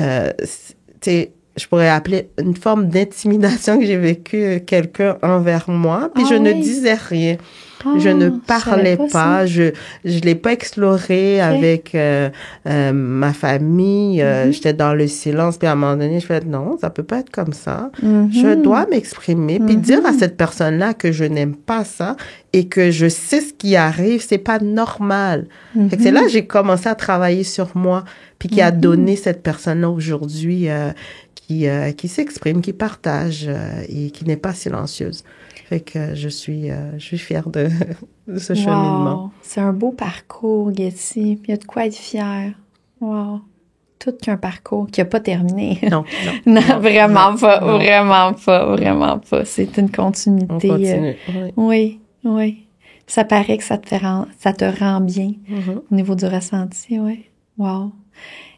sais, je pourrais appeler une forme d'intimidation que j'ai vécue quelqu'un envers moi, puis je ne disais rien. Je ne parlais pas, je l'ai pas exploré avec ma famille. J'étais dans le silence, puis à un moment donné, je fais non, ça peut pas être comme ça. Je dois m'exprimer, puis dire à cette personne-là que je n'aime pas ça et que je sais ce qui arrive, c'est pas normal. Fait que c'est là que j'ai commencé à travailler sur moi, puis qui a donné cette personne-là aujourd'hui qui s'exprime, qui partage et qui n'est pas silencieuse. Fait que je suis fière de ce cheminement. C'est un beau parcours, Getty. Il y a de quoi être fière. Wow. Tout qu'un parcours qui n'a pas terminé. Non, vraiment pas. C'est une continuité. On continue. Oui. Ça paraît que ça te rend bien au niveau du ressenti, oui. Wow.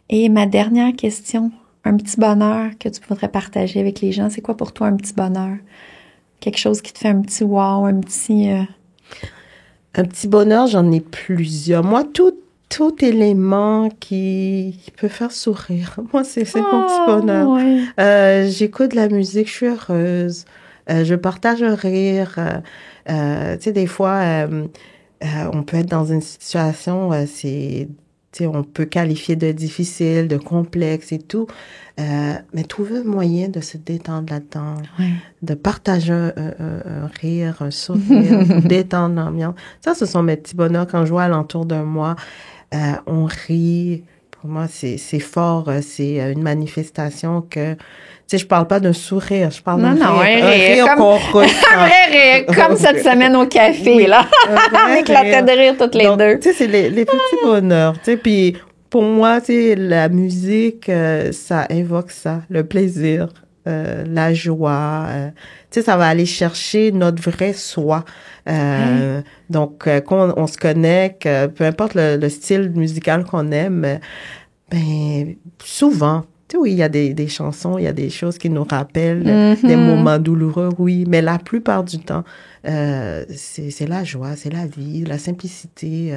Et ma dernière question, un petit bonheur que tu voudrais partager avec les gens, c'est quoi pour toi un petit bonheur? Quelque chose qui te fait un petit wow, un petit... Un petit bonheur, j'en ai plusieurs. Moi, tout élément qui peut faire sourire. Moi, c'est mon petit bonheur. Ouais. J'écoute de la musique, je suis heureuse. Je partage un rire. Tu sais, des fois, on peut être dans une situation, on peut qualifier de difficile, de complexe et tout, mais trouver un moyen de se détendre là-dedans, de partager un rire, un sourire, de détendre l'ambiance. Ça, ce sont mes petits bonheurs. Quand je vois alentour de moi, on rit. Pour moi, c'est fort. C'est une manifestation que... Tu sais, je parle pas d'un sourire, je parle d'un rire qu'on ressent. Un vrai rire, comme cette semaine au café, là. On éclatait de rire toutes les deux. Tu sais, c'est les petits bonheurs. Tu sais, puis pour moi, tu sais, la musique, ça évoque ça, le plaisir, la joie. Tu sais, ça va aller chercher notre vrai soi. Donc, quand on se connecte, peu importe le style musical qu'on aime, ben souvent... Oui, il y a des chansons, il y a des choses qui nous rappellent des moments douloureux, oui, mais la plupart du temps, c'est la joie, c'est la vie, la simplicité,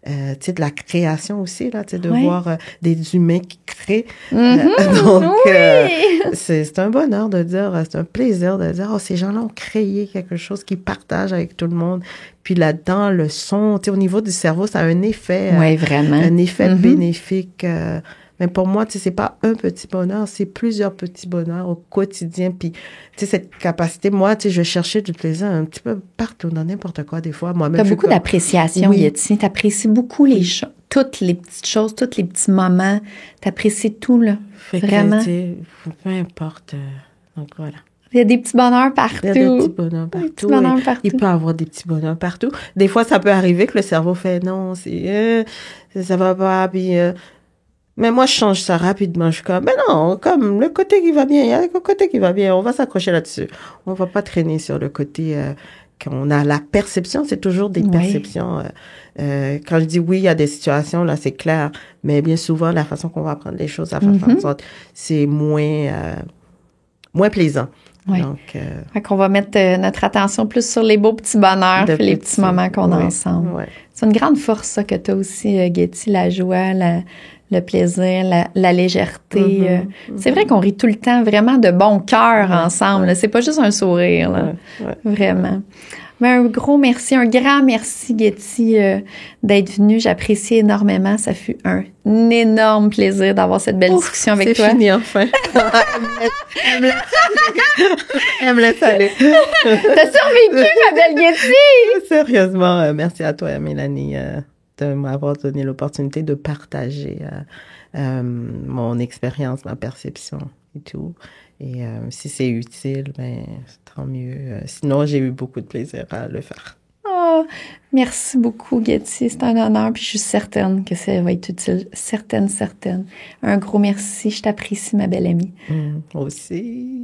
tu sais, de la création aussi, là, tu sais, de voir des humains qui créent. Donc, c'est un bonheur de dire, c'est un plaisir de dire, oh, ces gens-là ont créé quelque chose qu'ils partagent avec tout le monde. Puis là-dedans, le son, tu sais, au niveau du cerveau, ça a un effet, vraiment. Un effet bénéfique. Mais pour moi, tu sais, c'est pas un petit bonheur, c'est plusieurs petits bonheurs au quotidien. Puis, tu sais, cette capacité, moi, tu sais, je cherchais du plaisir un petit peu partout, dans n'importe quoi, des fois. Moi-même, t'as beaucoup d'appréciation, Yeti. T'apprécies beaucoup toutes les petites choses, tous les petits moments. T'apprécies tout, là. Vraiment. Peu importe. Donc, voilà. Il y a des petits bonheurs partout. Il y a des petits bonheurs partout. Il peut y avoir des petits bonheurs partout. Des fois, ça peut arriver que le cerveau fait non, ça va pas, puis... Mais moi, je change ça rapidement. Je suis comme, mais non, comme le côté qui va bien, il y a le côté qui va bien, on va s'accrocher là-dessus. On va pas traîner sur le côté qu'on a la perception, c'est toujours des perceptions. Quand je dis oui, il y a des situations, là, c'est clair, mais bien souvent, la façon qu'on va prendre les choses, à faire en sorte, c'est moins plaisant. Oui. Donc, fait qu'on va mettre notre attention plus sur les beaux petits bonheurs puis les petits moments qu'on a ensemble. Ouais. C'est une grande force, ça, que tu as aussi, Getty, la joie, le plaisir, la légèreté. C'est vrai qu'on rit tout le temps vraiment de bon cœur ensemble. Là. C'est pas juste un sourire. Là. Vraiment. Mais un gros merci, un grand merci, Getty, d'être venue. J'apprécie énormément. Ça fut un énorme plaisir d'avoir cette belle discussion avec toi. C'est fini, enfin. Elle me laisse aller. T'as survécu, ma belle Getty! Sérieusement, merci à toi, Mélanie, de m'avoir donné l'opportunité de partager mon expérience, ma perception et tout. Et si c'est utile, ben tant mieux. Sinon, j'ai eu beaucoup de plaisir à le faire. Oh, merci beaucoup, Getty. C'est un honneur, puis je suis certaine que ça va être utile. Certaine. Un gros merci. Je t'apprécie, ma belle amie. Aussi.